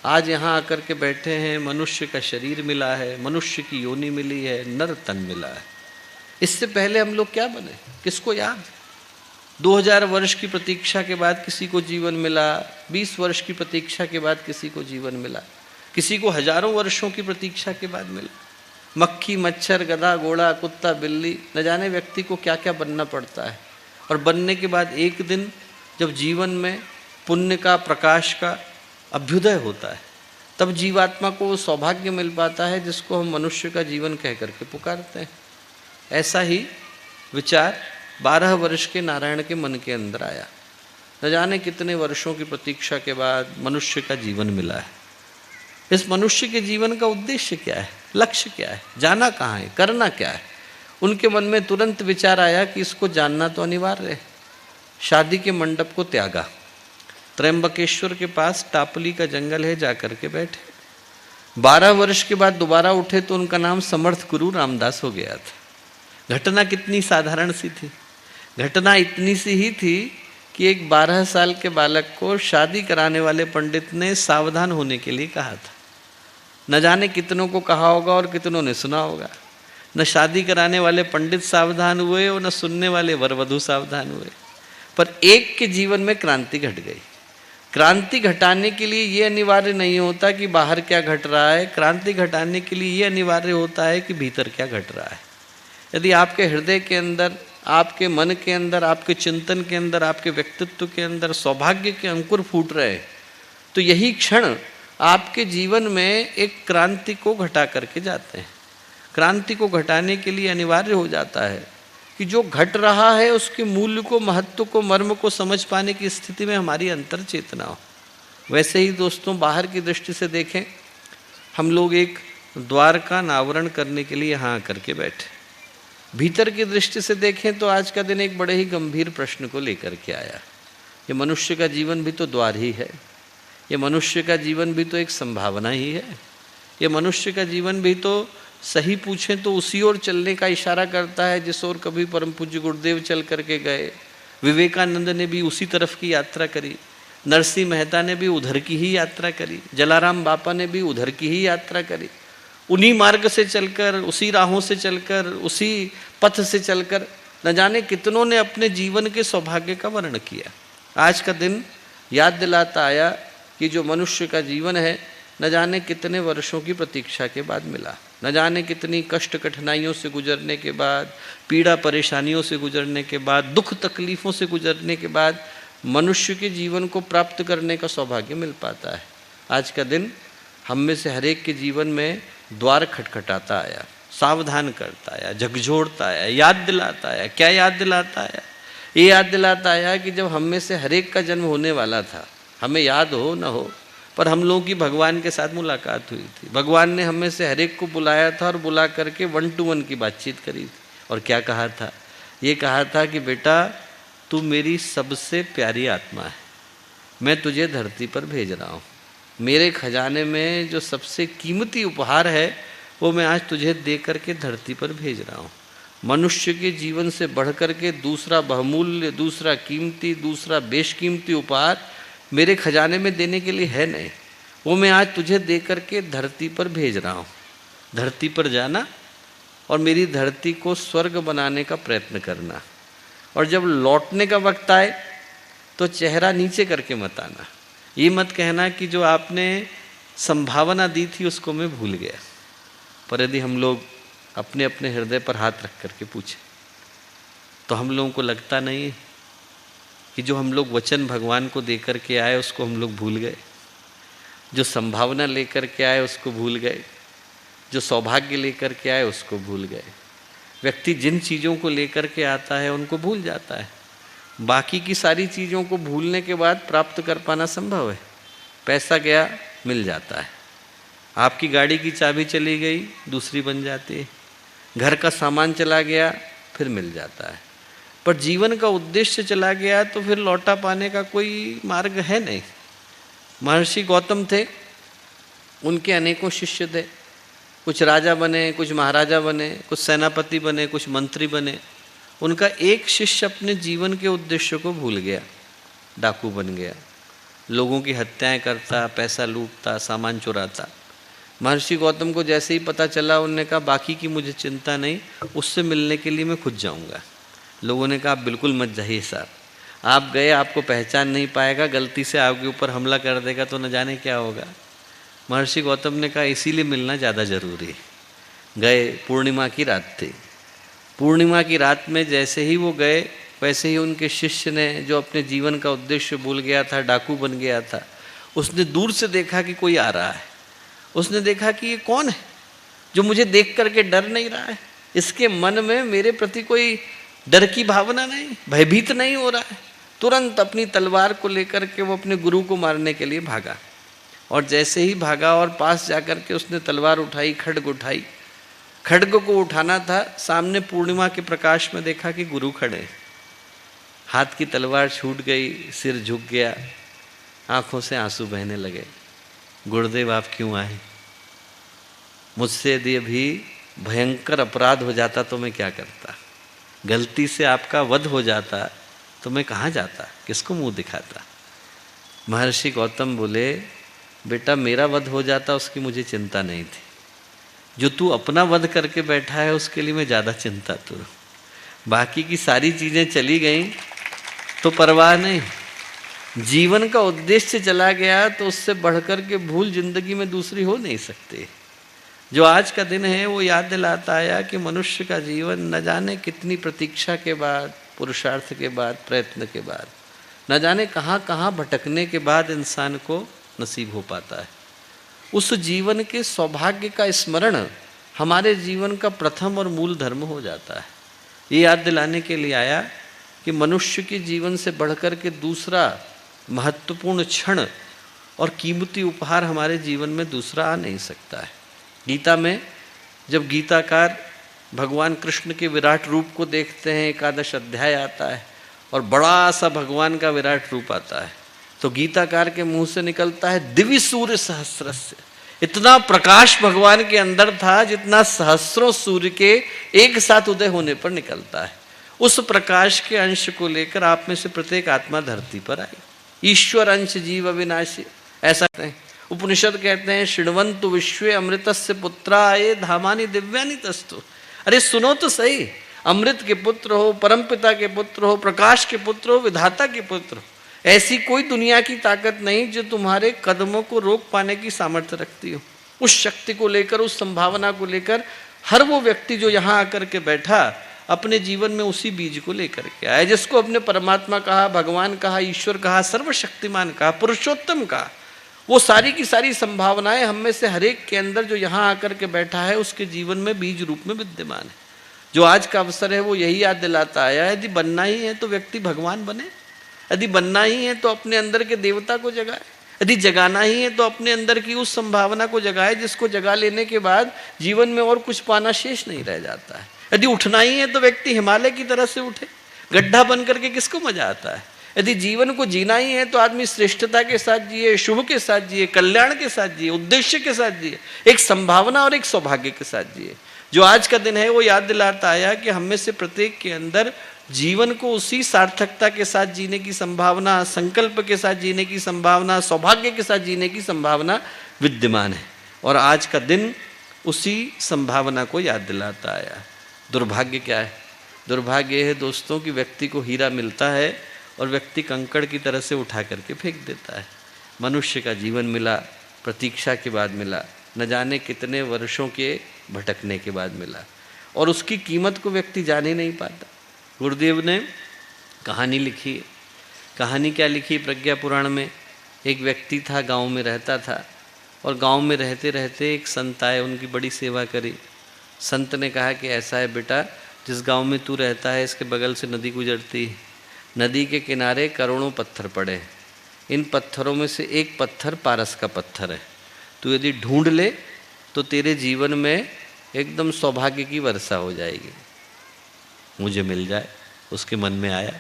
आज यहाँ आकर के बैठे हैं, मनुष्य का शरीर मिला है, मनुष्य की योनि मिली है, नर तन मिला है। इससे पहले हम लोग क्या बने, किसको याद? 2000 वर्ष की प्रतीक्षा के बाद किसी को जीवन मिला, 20 वर्ष की प्रतीक्षा के बाद किसी को जीवन मिला, किसी को हजारों वर्षों की प्रतीक्षा के बाद मिला। मक्खी, मच्छर, गधा, घोड़ा, कुत्ता, बिल्ली, न जाने व्यक्ति को क्या क्या बनना पड़ता है। और बनने के बाद एक दिन जब जीवन में पुण्य का, प्रकाश का अभ्युदय होता है, तब जीवात्मा को वो सौभाग्य मिल पाता है जिसको हम मनुष्य का जीवन कह करके पुकारते हैं। ऐसा ही विचार 12 वर्ष के नारायण के मन के अंदर आया। न जाने कितने वर्षों की प्रतीक्षा के बाद मनुष्य का जीवन मिला है। इस मनुष्य के जीवन का उद्देश्य क्या है, लक्ष्य क्या है, जाना कहाँ है, करना क्या है? उनके मन में तुरंत विचार आया कि इसको जानना तो अनिवार्य है। शादी के मंडप को त्यागा, त्र्यंबकेश्वर के पास टापली का जंगल है, जाकर के बैठे। 12 वर्ष के बाद दोबारा उठे तो उनका नाम समर्थ गुरु रामदास हो गया था। घटना कितनी साधारण सी थी, घटना इतनी सी ही थी कि एक 12 साल के बालक को शादी कराने वाले पंडित ने सावधान होने के लिए कहा था। न जाने कितनों को कहा होगा और कितनों ने सुना होगा। न शादी कराने वाले पंडित सावधान हुए और न सुनने वाले वर वधू सावधान हुए, पर एक के जीवन में क्रांति घट गई। क्रांति घटाने के लिए ये अनिवार्य नहीं होता कि बाहर क्या घट रहा है, क्रांति घटाने के लिए ये अनिवार्य होता है कि भीतर क्या घट रहा है। यदि आपके हृदय के अंदर, आपके मन के अंदर, आपके चिंतन के अंदर, आपके व्यक्तित्व के अंदर सौभाग्य के अंकुर फूट रहे हैं, तो यही क्षण आपके जीवन में एक क्रांति को घटा करके जाते हैं। क्रांति को घटाने के लिए अनिवार्य हो जाता है कि जो घट रहा है उसके मूल्य को, महत्व को, मर्म को समझ पाने की स्थिति में हमारी अंतर चेतना हो। वैसे ही दोस्तों, बाहर की दृष्टि से देखें, हम लोग एक द्वार का अनावरण करने के लिए यहाँ आकर के बैठे। भीतर की दृष्टि से देखें तो आज का दिन एक बड़े ही गंभीर प्रश्न को लेकर के आया। ये मनुष्य का जीवन भी तो द्वार ही है, ये मनुष्य का जीवन भी तो एक संभावना ही है, ये मनुष्य का जीवन भी तो सही पूछें तो उसी ओर चलने का इशारा करता है जिस ओर कभी परम पूज्य गुरुदेव चल करके गए। विवेकानंद ने भी उसी तरफ की यात्रा करी, नरसिंह मेहता ने भी उधर की ही यात्रा करी, जलाराम बापा ने भी उधर की ही यात्रा करी। उन्हीं मार्ग से चलकर, उसी राहों से चलकर, उसी पथ से चलकर न जाने कितनों ने अपने जीवन के सौभाग्य का वर्णन किया। आज का दिन याद दिलाता आया कि जो मनुष्य का जीवन है, न जाने कितने वर्षों की प्रतीक्षा के बाद मिला, न जाने कितनी कष्ट कठिनाइयों से गुजरने के बाद, पीड़ा परेशानियों से गुजरने के बाद, दुख तकलीफ़ों से गुजरने के बाद मनुष्य के जीवन को प्राप्त करने का सौभाग्य मिल पाता है। आज का दिन हम में से हर एक के जीवन में द्वार खटखटाता आया, सावधान करता आया, झकझोरता आया, याद दिलाता आया। क्या याद दिलाता आया? ये याद दिलाता आया कि जब हम में से हर एक का जन्म होने वाला था, हमें याद हो न हो, पर हम लोगों की भगवान के साथ मुलाकात हुई थी। भगवान ने हम में से हर एक को बुलाया था और बुला करके 1 to 1 की बातचीत करी थी। और क्या कहा था? ये कहा था कि बेटा, तू मेरी सबसे प्यारी आत्मा है, मैं तुझे धरती पर भेज रहा हूँ, मेरे खजाने में जो सबसे कीमती उपहार है वो मैं आज तुझे दे करके धरती पर भेज रहा हूँ। मनुष्य के जीवन से बढ़कर के दूसरा बहुमूल्य, दूसरा कीमती, दूसरा बेशकीमती उपहार मेरे खजाने में देने के लिए है नहीं। वो मैं आज तुझे दे करके धरती पर भेज रहा हूँ। धरती पर जाना और मेरी धरती को स्वर्ग बनाने का प्रयत्न करना, और जब लौटने का वक्त आए तो चेहरा नीचे करके मत आना। ये मत कहना कि जो आपने संभावना दी थी उसको मैं भूल गया। पर यदि हम लोग अपने अपने हृदय पर हाथ रख करके पूछें तो हम लोगों को लगता नहीं है कि जो हम लोग वचन भगवान को दे करके आए उसको हम लोग भूल गए, जो संभावना लेकर के आए उसको भूल गए, जो सौभाग्य लेकर के आए उसको भूल गए। व्यक्ति जिन चीज़ों को लेकर के आता है उनको भूल जाता है। बाकी की सारी चीज़ों को भूलने के बाद प्राप्त कर पाना संभव है। पैसा गया मिल जाता है, आपकी गाड़ी की चाबी चली गई दूसरी बन जाती है, घर का सामान चला गया फिर मिल जाता है, पर जीवन का उद्देश्य चला गया तो फिर लौटा पाने का कोई मार्ग है नहीं। महर्षि गौतम थे, उनके अनेकों शिष्य थे, कुछ राजा बने, कुछ महाराजा बने, कुछ सेनापति बने, कुछ मंत्री बने। उनका एक शिष्य अपने जीवन के उद्देश्य को भूल गया, डाकू बन गया, लोगों की हत्याएं करता, पैसा लूटता, सामान चुराता। महर्षि गौतम को जैसे ही पता चला उन्होंने कहा बाकी की मुझे चिंता नहीं, उससे मिलने के लिए मैं खुद जाऊंगा। लोगों ने कहा आप बिल्कुल मत जाइए साहब, आप गए आपको पहचान नहीं पाएगा, गलती से आपके ऊपर हमला कर देगा तो न जाने क्या होगा। महर्षि गौतम ने कहा इसीलिए मिलना ज़्यादा जरूरी है। गए, पूर्णिमा की रात थी। पूर्णिमा की रात में जैसे ही वो गए वैसे ही उनके शिष्य ने, जो अपने जीवन का उद्देश्य भूल गया था, डाकू बन गया था, उसने दूर से देखा कि कोई आ रहा है। उसने देखा कि ये कौन है जो मुझे देख करके डर नहीं रहा है, इसके मन में मेरे प्रति कोई डर की भावना नहीं, भयभीत नहीं हो रहा है। तुरंत अपनी तलवार को लेकर के वो अपने गुरु को मारने के लिए भागा, और जैसे ही भागा और पास जाकर के उसने तलवार उठाई, खड्ग उठाई, खड्ग को उठाना था, सामने पूर्णिमा के प्रकाश में देखा कि गुरु खड़े। हाथ की तलवार छूट गई, सिर झुक गया, आंखों से आंसू बहने लगे। गुरुदेव आप क्यों आए? मुझसे यदि अभी भयंकर अपराध हो जाता तो मैं क्या करता? गलती से आपका वध हो जाता तो मैं कहाँ जाता, किसको मुंह दिखाता? महर्षि गौतम बोले बेटा मेरा वध हो जाता उसकी मुझे चिंता नहीं थी, जो तू अपना वध करके बैठा है उसके लिए मैं ज़्यादा चिंता तू। बाकी की सारी चीज़ें चली गई तो परवाह नहीं, जीवन का उद्देश्य चला गया तो उससे बढ़कर के भूल जिंदगी में दूसरी हो नहीं सकती। जो आज का दिन है वो याद दिलाता आया कि मनुष्य का जीवन न जाने कितनी प्रतीक्षा के बाद, पुरुषार्थ के बाद, प्रयत्न के बाद, न जाने कहाँ कहाँ भटकने के बाद इंसान को नसीब हो पाता है। उस जीवन के सौभाग्य का स्मरण हमारे जीवन का प्रथम और मूल धर्म हो जाता है। ये याद दिलाने के लिए आया कि मनुष्य के जीवन से बढ़कर के दूसरा महत्वपूर्ण क्षण और कीमती उपहार हमारे जीवन में दूसरा आ नहीं सकता है। गीता में जब गीताकार भगवान कृष्ण के विराट रूप को देखते हैं, एकादश अध्याय आता है और बड़ा सा भगवान का विराट रूप आता है, तो गीताकार के मुंह से निकलता है दिव्य सूर्य सहस्रस्य। इतना प्रकाश भगवान के अंदर था जितना सहस्रों सूर्य के एक साथ उदय होने पर निकलता है। उस प्रकाश के अंश को लेकर आप में से प्रत्येक आत्मा धरती पर आई। ईश्वर अंश जीव अविनाशी, ऐसा कहते हैं उपनिषद, कहते हैं शृण्वन्तु विश्वे अमृतस्य पुत्रा ये धामानि दिव्यानि तस्तु। अरे सुनो तो सही, अमृत के पुत्र हो, परमपिता के पुत्र हो, प्रकाश के पुत्र हो, विधाता के पुत्र हो, ऐसी कोई दुनिया की ताकत नहीं जो तुम्हारे कदमों को रोक पाने की सामर्थ्य रखती हो। उस शक्ति को लेकर, उस संभावना को लेकर हर वो व्यक्ति जो यहाँ आकर के बैठा अपने जीवन में उसी बीज को लेकर के आया, जिसको अपने परमात्मा कहा, भगवान कहा, ईश्वर कहा, सर्वशक्तिमान कहा, पुरुषोत्तम कहा। वो सारी की सारी संभावनाएं हम में से हर एक के अंदर जो यहाँ आकर के बैठा है उसके जीवन में बीज रूप में विद्यमान है। जो आज का अवसर है वो यही याद दिलाता आया, यदि बनना ही है तो व्यक्ति भगवान बने, यदि बनना ही है तो अपने अंदर के देवता को जगाए, यदि जगाना ही है तो अपने अंदर की उस संभावना को जगाए जिसको जगा लेने के बाद जीवन में और कुछ पाना शेष नहीं रह जाता है। यदि उठना ही है तो व्यक्ति हिमालय की तरह से उठे, गड्ढा बन करके किसको मजा आता है? यदि जीवन को जीना ही है तो आदमी श्रेष्ठता के साथ जिए, शुभ के साथ जिए, कल्याण के साथ जिए, उद्देश्य के साथ जिए, एक संभावना और एक सौभाग्य के साथ जिए। जो आज का दिन है वो याद दिलाता आया कि हम में से प्रत्येक के अंदर जीवन को उसी सार्थकता के साथ जीने की संभावना, संकल्प के साथ जीने की संभावना, सौभाग्य के साथ जीने की संभावना विद्यमान है। और आज का दिन उसी संभावना को याद दिलाता आया। दुर्भाग्य क्या है? दुर्भाग्य है दोस्तों कि व्यक्ति को हीरा मिलता है और व्यक्ति कंकड़ की तरह से उठा करके फेंक देता है। मनुष्य का जीवन मिला, प्रतीक्षा के बाद मिला, न जाने कितने वर्षों के भटकने के बाद मिला, और उसकी कीमत को व्यक्ति जान ही नहीं पाता। गुरुदेव ने कहानी लिखी है। कहानी क्या लिखी? प्रज्ञा पुराण में एक व्यक्ति था, गांव में रहता था, और गांव में रहते रहते एक संत आए, उनकी बड़ी सेवा करी। संत ने कहा कि ऐसा है बेटा, जिस गांव में तू रहता है इसके बगल से नदी गुजरती है, नदी के किनारे करोड़ों पत्थर पड़े हैं, इन पत्थरों में से एक पत्थर पारस का पत्थर है, तू यदि ढूंढ ले तो तेरे जीवन में एकदम सौभाग्य की वर्षा हो जाएगी। मुझे मिल जाए, उसके मन में आया,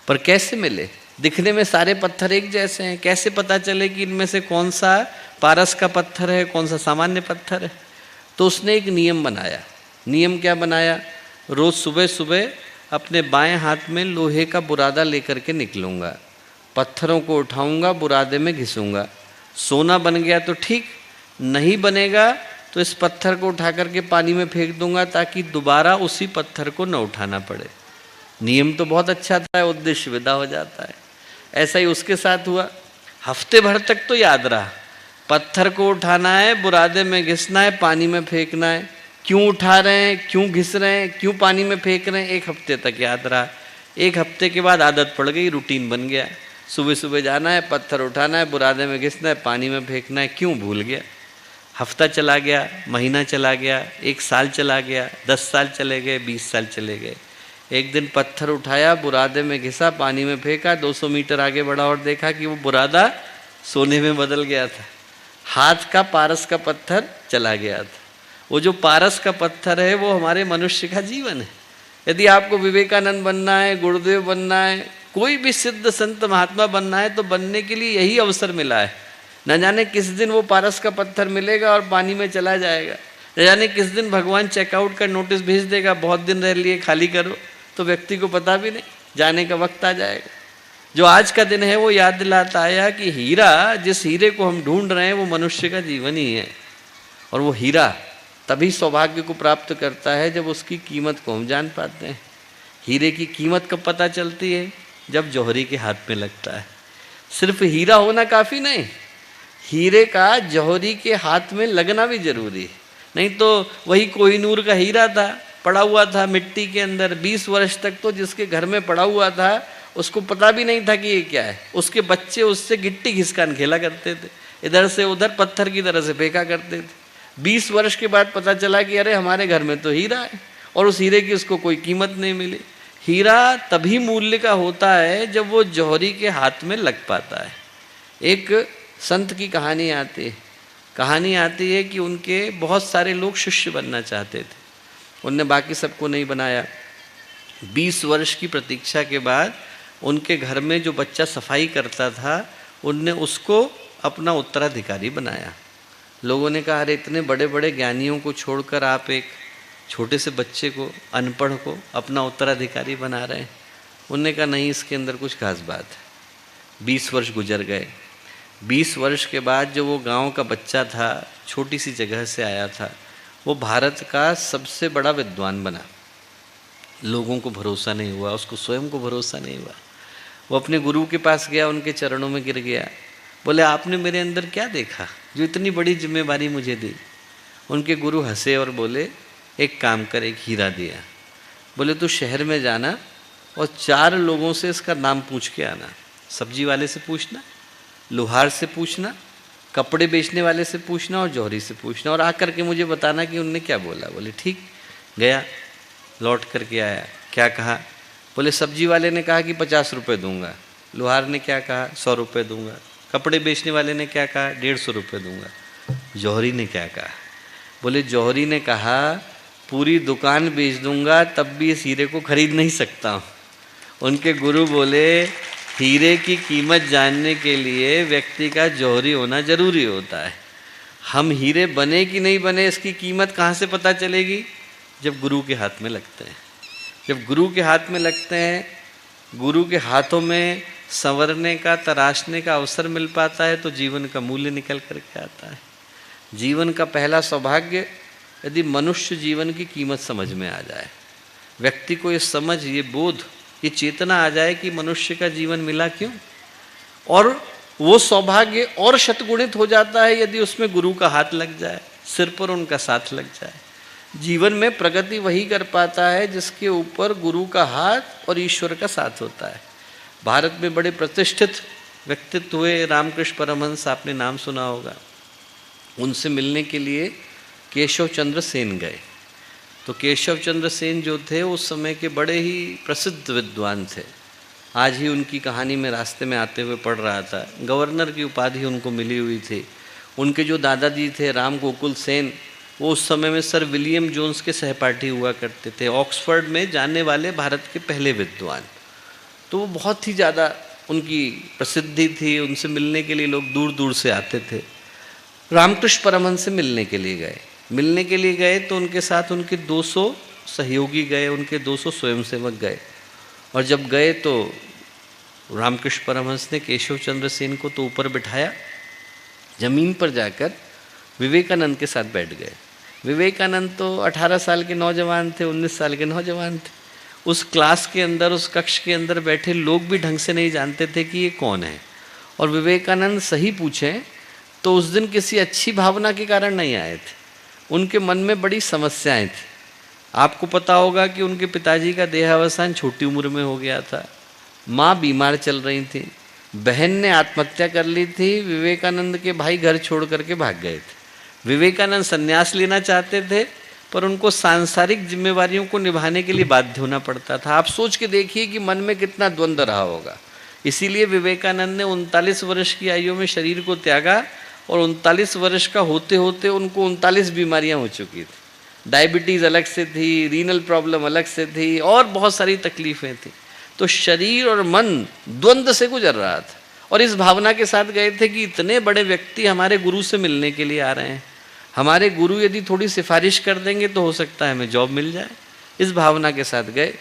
पर कैसे मिले? दिखने में सारे पत्थर एक जैसे हैं, कैसे पता चले कि इनमें से कौन सा पारस का पत्थर है, कौन सा सामान्य पत्थर है? तो उसने एक नियम बनाया। नियम क्या बनाया? रोज़ सुबह सुबह अपने बाएं हाथ में लोहे का बुरादा लेकर के निकलूँगा, पत्थरों को उठाऊँगा, बुरादे में घिसूँगा। सोना बन गया तो ठीक, नहीं बनेगा तो इस पत्थर को उठा करके पानी में फेंक दूंगा, ताकि दोबारा उसी पत्थर को न उठाना पड़े। नियम तो बहुत अच्छा था, उद्देश्य विदा हो जाता है। ऐसा ही उसके साथ हुआ। हफ्ते भर तक तो याद रहा, पत्थर को उठाना है, बुरादे में घिसना है, पानी में फेंकना है। क्यों उठा रहे हैं, क्यों घिस रहे हैं, क्यों पानी में फेंक रहे हैं, एक हफ्ते तक याद रहा। एक हफ्ते के बाद आदत पड़ गई, रूटीन बन गया। सुबह सुबह जाना है, पत्थर उठाना है, बुरादे में घिसना है, पानी में फेंकना है। क्यों? भूल गया। हफ्ता चला गया, महीना चला गया, 1 साल चला गया, 10 साल चले गए, 20 साल चले गए। एक दिन पत्थर उठाया, बुरादे में घिसा, पानी में फेंका, 200 मीटर आगे बढ़ा और देखा कि वो बुरादा सोने में बदल गया था। हाथ का पारस का पत्थर चला गया था। वो जो पारस का पत्थर है वो हमारे मनुष्य का जीवन है। यदि आपको विवेकानंद बनना है, गुरुदेव बनना है, कोई भी सिद्ध संत महात्मा बनना है, तो बनने के लिए यही अवसर मिला है। न जाने किस दिन वो पारस का पत्थर मिलेगा और पानी में चला जाएगा। न जाने किस दिन भगवान चेकआउट का नोटिस भेज देगा, बहुत दिन रह लिए, खाली करो, तो व्यक्ति को पता भी नहीं, जाने का वक्त आ जाएगा। जो आज का दिन है वो याद दिलाता आया कि हीरा, जिस हीरे को हम ढूंढ रहे हैं, वो मनुष्य का जीवन ही है। और वो हीरा तभी सौभाग्य को प्राप्त करता है जब उसकी कीमत को हम जान पाते हैं। हीरे की कीमत कब पता चलती है? जब जौहरी के हाथ में लगता है। सिर्फ हीरा होना काफ़ी नहीं, हीरे का जौहरी के हाथ में लगना भी जरूरी है। नहीं तो वही कोहिनूर का हीरा था, पड़ा हुआ था मिट्टी के अंदर 20 वर्ष तक, तो जिसके घर में पड़ा हुआ था उसको पता भी नहीं था कि ये क्या है। उसके बच्चे उससे गिट्टी घिसकान खेला करते थे, इधर से उधर पत्थर की तरह से फेंका करते थे। 20 वर्ष के बाद पता चला कि अरे हमारे घर में तो हीरा है, और उस हीरे की उसको कोई कीमत नहीं मिली। हीरा तभी मूल्य का होता है जब वो जौहरी के हाथ में लग पाता है। एक संत की कहानी आती है कि उनके बहुत सारे लोग शिष्य बनना चाहते थे, उनने बाकी सबको नहीं बनाया। 20 वर्ष की प्रतीक्षा के बाद उनके घर में जो बच्चा सफाई करता था, उनने उसको अपना उत्तराधिकारी बनाया। लोगों ने कहा, अरे इतने बड़े बड़े ज्ञानियों को छोड़कर आप एक छोटे से बच्चे को, अनपढ़ को अपना उत्तराधिकारी बना रहे हैं। उनने कहा, नहीं, इसके अंदर कुछ खास बात है। 20 वर्ष गुजर गए। 20 वर्ष के बाद जो वो गांव का बच्चा था, छोटी सी जगह से आया था, वो भारत का सबसे बड़ा विद्वान बना। लोगों को भरोसा नहीं हुआ, उसको स्वयं को भरोसा नहीं हुआ। वो अपने गुरु के पास गया, उनके चरणों में गिर गया, बोले, आपने मेरे अंदर क्या देखा जो इतनी बड़ी जिम्मेवारी मुझे दी? उनके गुरु हंसे और बोले, एक काम कर, एक हीरा दिया। बोले, तू शहर में जाना और 4 लोगों से इसका नाम पूछ के आना। सब्जी वाले से पूछना, लोहार से पूछना, कपड़े बेचने वाले से पूछना और जौहरी से पूछना, और आकर के मुझे बताना कि उनने क्या बोला। बोले ठीक। गया, लौट करके आया, क्या कहा? बोले, सब्जी वाले ने कहा कि 50 रुपये दूंगा। लोहार ने क्या कहा? 100 रुपये दूंगा। कपड़े बेचने वाले ने क्या कहा? 150 रुपये दूंगा। जौहरी ने क्या कहा? बोले, जौहरी ने कहा, पूरी दुकान बेच दूंगा, तब भी इस हीरे को खरीद नहीं सकता हूँ। उनके गुरु बोले, हीरे की कीमत जानने के लिए व्यक्ति का जौहरी होना जरूरी होता है। हम हीरे बने कि नहीं बने इसकी कीमत कहाँ से पता चलेगी? जब गुरु के हाथ में लगते हैं। जब गुरु के हाथ में लगते हैं, गुरु के हाथों में संवरने का, तराशने का अवसर मिल पाता है, तो जीवन का मूल्य निकल करके आता है। जीवन का पहला सौभाग्य यदि मनुष्य जीवन की कीमत समझ में आ जाए, व्यक्ति को ये समझ, ये बोध, ये चेतना आ जाए कि मनुष्य का जीवन मिला क्यों, और वो सौभाग्य और शतगुणित हो जाता है यदि उसमें गुरु का हाथ लग जाए, सिर पर उनका साथ लग जाए। जीवन में प्रगति वही कर पाता है जिसके ऊपर गुरु का हाथ और ईश्वर का साथ होता है। भारत में बड़े प्रतिष्ठित व्यक्तित्व हुए, रामकृष्ण परमहंस, आपने नाम सुना होगा। उनसे मिलने के लिए केशव चंद्र सेन गए। तो केशव चंद्र सेन जो थे उस समय के बड़े ही प्रसिद्ध विद्वान थे। आज ही उनकी कहानी में रास्ते में आते हुए पढ़ रहा था। गवर्नर की उपाधि उनको मिली हुई थी। उनके जो दादाजी थे राम गोकुल सेन, वो उस समय में सर विलियम जोन्स के सहपाठी हुआ करते थे, ऑक्सफोर्ड में जाने वाले भारत के पहले विद्वान। तो वो बहुत ही ज़्यादा उनकी प्रसिद्धि थी, उनसे मिलने के लिए लोग दूर दूर से आते थे। रामकृष्ण परमहंस से मिलने के लिए गए तो उनके साथ उनके 200 सहयोगी गए, उनके 200 स्वयंसेवक गए। और जब गए तो रामकृष्ण परमहंस ने केशव चंद्र सेन को तो ऊपर बिठाया, जमीन पर जाकर विवेकानंद के साथ बैठ गए। विवेकानंद तो 18 साल के नौजवान थे, 19 साल के नौजवान थे। उस क्लास के अंदर, उस कक्ष के अंदर बैठे लोग भी ढंग से नहीं जानते थे कि ये कौन है। और विवेकानंद सही पूछें तो उस दिन किसी अच्छी भावना के कारण नहीं आए थे, उनके मन में बड़ी समस्याएं थी। आपको पता होगा कि उनके पिताजी का देहावसान छोटी उम्र में हो गया था, माँ बीमार चल रही थी, बहन ने आत्महत्या कर ली थी, विवेकानंद के भाई घर छोड़ करके भाग गए थे। विवेकानंद संन्यास लेना चाहते थे पर उनको सांसारिक जिम्मेवारियों को निभाने के लिए बाध्य होना पड़ता था। आप सोच के देखिए कि मन में कितना द्वंद्व रहा होगा। इसीलिए विवेकानंद ने 39 वर्ष की आयु में शरीर को त्यागा और 39 वर्ष का होते होते उनको 39 बीमारियां हो चुकी थी। डायबिटीज़ अलग से थी, रीनल प्रॉब्लम अलग से थी और बहुत सारी तकलीफ़ें थी। तो शरीर और मन द्वंद्व से गुजर रहा था और इस भावना के साथ गए थे कि इतने बड़े व्यक्ति हमारे गुरु से मिलने के लिए आ रहे हैं, हमारे गुरु यदि थोड़ी सिफारिश कर देंगे तो हो सकता है हमें जॉब मिल जाए। इस भावना के साथ गए।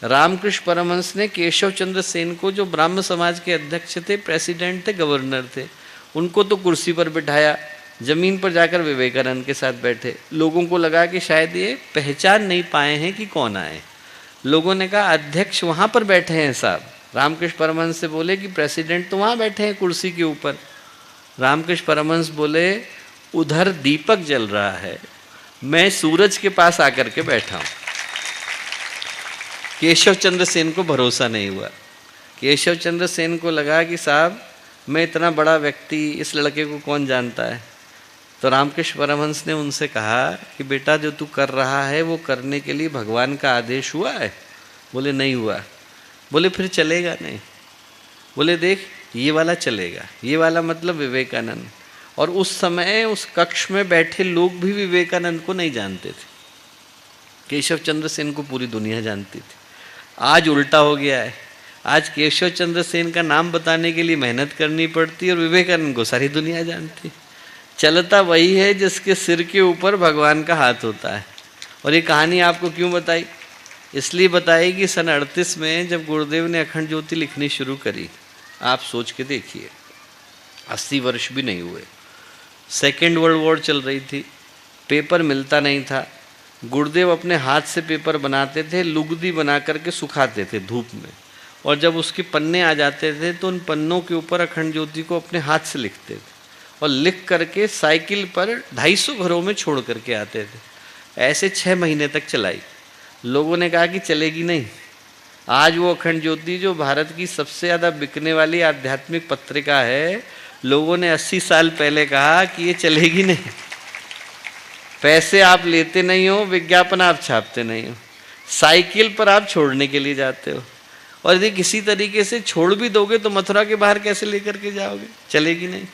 रामकृष्ण परमहंस ने केशव चंद्र सेन को, जो ब्राह्म समाज के अध्यक्ष थे, प्रेसिडेंट थे, गवर्नर थे, उनको तो कुर्सी पर बिठाया, जमीन पर जाकर विवेकानंद के साथ बैठे। लोगों को लगा कि शायद ये पहचान नहीं पाए हैं कि कौन आए। लोगों ने कहा अध्यक्ष वहाँ पर बैठे हैं साहब। रामकृष्ण परमहंस से बोले कि प्रेसिडेंट तो वहाँ बैठे हैं कुर्सी के ऊपर। रामकृष्ण परमहंस बोले उधर दीपक जल रहा है, मैं सूरज के पास आकर के बैठा हूँ। केशव चंद्र सेन को भरोसा नहीं हुआ। केशव चंद्र सेन को लगा कि साहब मैं इतना बड़ा व्यक्ति, इस लड़के को कौन जानता है। तो रामकृष्ण परमहंस ने उनसे कहा कि बेटा जो तू कर रहा है वो करने के लिए भगवान का आदेश हुआ है? बोले नहीं हुआ। बोले फिर चलेगा नहीं? बोले देख ये वाला चलेगा। ये वाला मतलब विवेकानंद। और उस समय उस कक्ष में बैठे लोग भी विवेकानंद को नहीं जानते थे, केशव चंद्र सेन को पूरी दुनिया जानती थी। आज उल्टा हो गया है। आज केशव चंद्र सेन का नाम बताने के लिए मेहनत करनी पड़ती है और विवेकानंद को सारी दुनिया जानती। चलता वही है जिसके सिर के ऊपर भगवान का हाथ होता है। और ये कहानी आपको क्यों बताई? इसलिए बताई कि सन 38 में जब गुरुदेव ने अखंड ज्योति लिखनी शुरू करी, आप सोच के देखिए 80 वर्ष भी नहीं हुए, सेकेंड वर्ल्ड वॉर चल रही थी, पेपर मिलता नहीं था। गुरुदेव अपने हाथ से पेपर बनाते थे, लुगदी बना करके सुखाते थे धूप में, और जब उसके पन्ने आ जाते थे तो उन पन्नों के ऊपर अखंड ज्योति को अपने हाथ से लिखते थे और लिख करके साइकिल पर 250 घरों में छोड़ करके आते थे। ऐसे 6 महीने तक चलाई। लोगों ने कहा कि चलेगी नहीं। आज वो अखंड ज्योति जो भारत की सबसे ज़्यादा बिकने वाली आध्यात्मिक पत्रिका है, लोगों ने 80 साल पहले कहा कि ये चलेगी नहीं। पैसे आप लेते नहीं हो, विज्ञापन आप छापते नहीं हो, साइकिल पर आप छोड़ने के लिए जाते हो, और यदि किसी तरीके से छोड़ भी दोगे तो मथुरा के बाहर कैसे लेकर के जाओगे? चलेगी नहीं।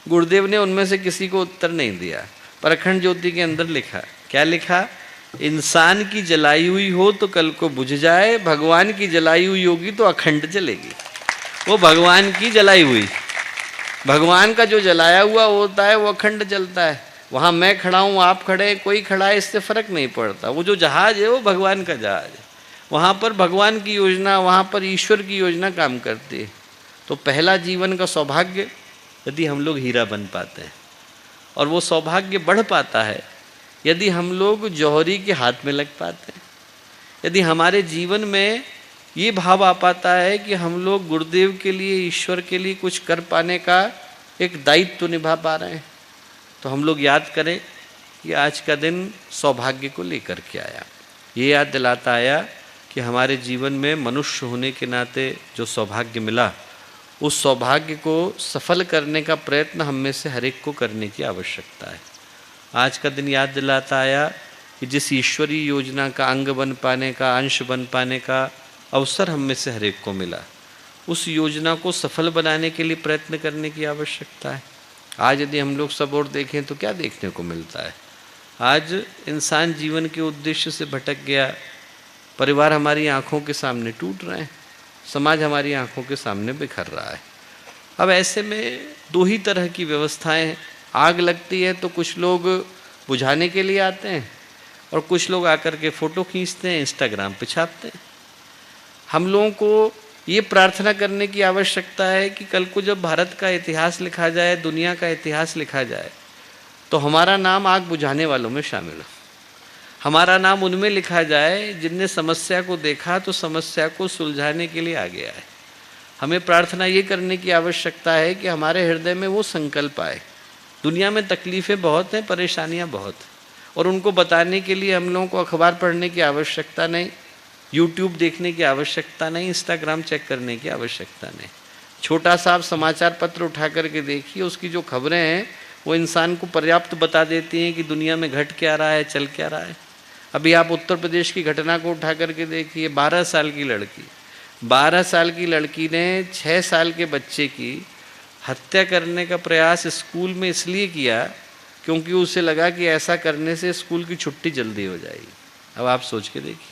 गुरुदेव ने उनमें से किसी को उत्तर नहीं दिया, पर अखंड ज्योति के अंदर लिखा, क्या लिखा? इंसान की जलाई हुई हो तो कल को बुझ जाए, भगवान की जलाई हुई होगी तो अखंड जलेगी। वो भगवान की जलाई हुई। भगवान का जो जलाया हुआ होता है वो अखंड जलता है। वहाँ मैं खड़ा हूँ, आप खड़े हैं, कोई खड़ा है, इससे फर्क नहीं पड़ता। वो जो जहाज है वो भगवान का जहाज है। वहाँ पर भगवान की योजना, वहाँ पर ईश्वर की योजना काम करती है। तो पहला जीवन का सौभाग्य यदि हम लोग हीरा बन पाते हैं, और वो सौभाग्य बढ़ पाता है यदि हम लोग जौहरी के हाथ में लग पाते हैं, यदि हमारे जीवन में ये भाव आ पाता है कि हम लोग गुरुदेव के लिए, ईश्वर के लिए कुछ कर पाने का एक दायित्व निभा पा रहे हैं, तो हम लोग याद करें कि आज का दिन सौभाग्य को लेकर के आया। ये याद दिलाता आया कि हमारे जीवन में मनुष्य होने के नाते जो सौभाग्य मिला, उस सौभाग्य को सफल करने का प्रयत्न हम में से हर एक को करने की आवश्यकता है। आज का दिन याद दिलाता आया कि जिस ईश्वरीय योजना का अंग बन पाने का, अंश बन पाने का अवसर हम में से हर एक को मिला, उस योजना को सफल बनाने के लिए प्रयत्न करने की आवश्यकता है। आज यदि हम लोग सब और देखें तो क्या देखने को मिलता है? आज इंसान जीवन के उद्देश्य से भटक गया, परिवार हमारी आंखों के सामने टूट रहे हैं, समाज हमारी आंखों के सामने बिखर रहा है। अब ऐसे में दो ही तरह की व्यवस्थाएं हैं। आग लगती है तो कुछ लोग बुझाने के लिए आते हैं और कुछ लोग आकर के फ़ोटो खींचते हैं, इंस्टाग्राम पे छापते हैं। हम लोगों को ये प्रार्थना करने की आवश्यकता है कि कल को जब भारत का इतिहास लिखा जाए, दुनिया का इतिहास लिखा जाए, तो हमारा नाम आग बुझाने वालों में शामिल हो। हमारा नाम उनमें लिखा जाए जिनने समस्या को देखा तो समस्या को सुलझाने के लिए आगे आए। हमें प्रार्थना ये करने की आवश्यकता है कि हमारे हृदय में वो संकल्प आए। दुनिया में तकलीफ़ें बहुत हैं, परेशानियां बहुत हैं, और उनको बताने के लिए हम लोगों को अखबार पढ़ने की आवश्यकता नहीं, यूट्यूब देखने की आवश्यकता नहीं, इंस्टाग्राम चेक करने की आवश्यकता नहीं। छोटा सा आप समाचार पत्र उठा करके देखिए, उसकी जो खबरें हैं वो इंसान को पर्याप्त बता देती हैं कि दुनिया में घट क्या रहा है, चल क्या रहा है। अभी आप उत्तर प्रदेश की घटना को उठा करके देखिए। 12 साल की लड़की ने 6 साल के बच्चे की हत्या करने का प्रयास स्कूल में इसलिए किया क्योंकि उसे लगा कि ऐसा करने से स्कूल की छुट्टी जल्दी हो जाएगी। अब आप सोच के देखिए,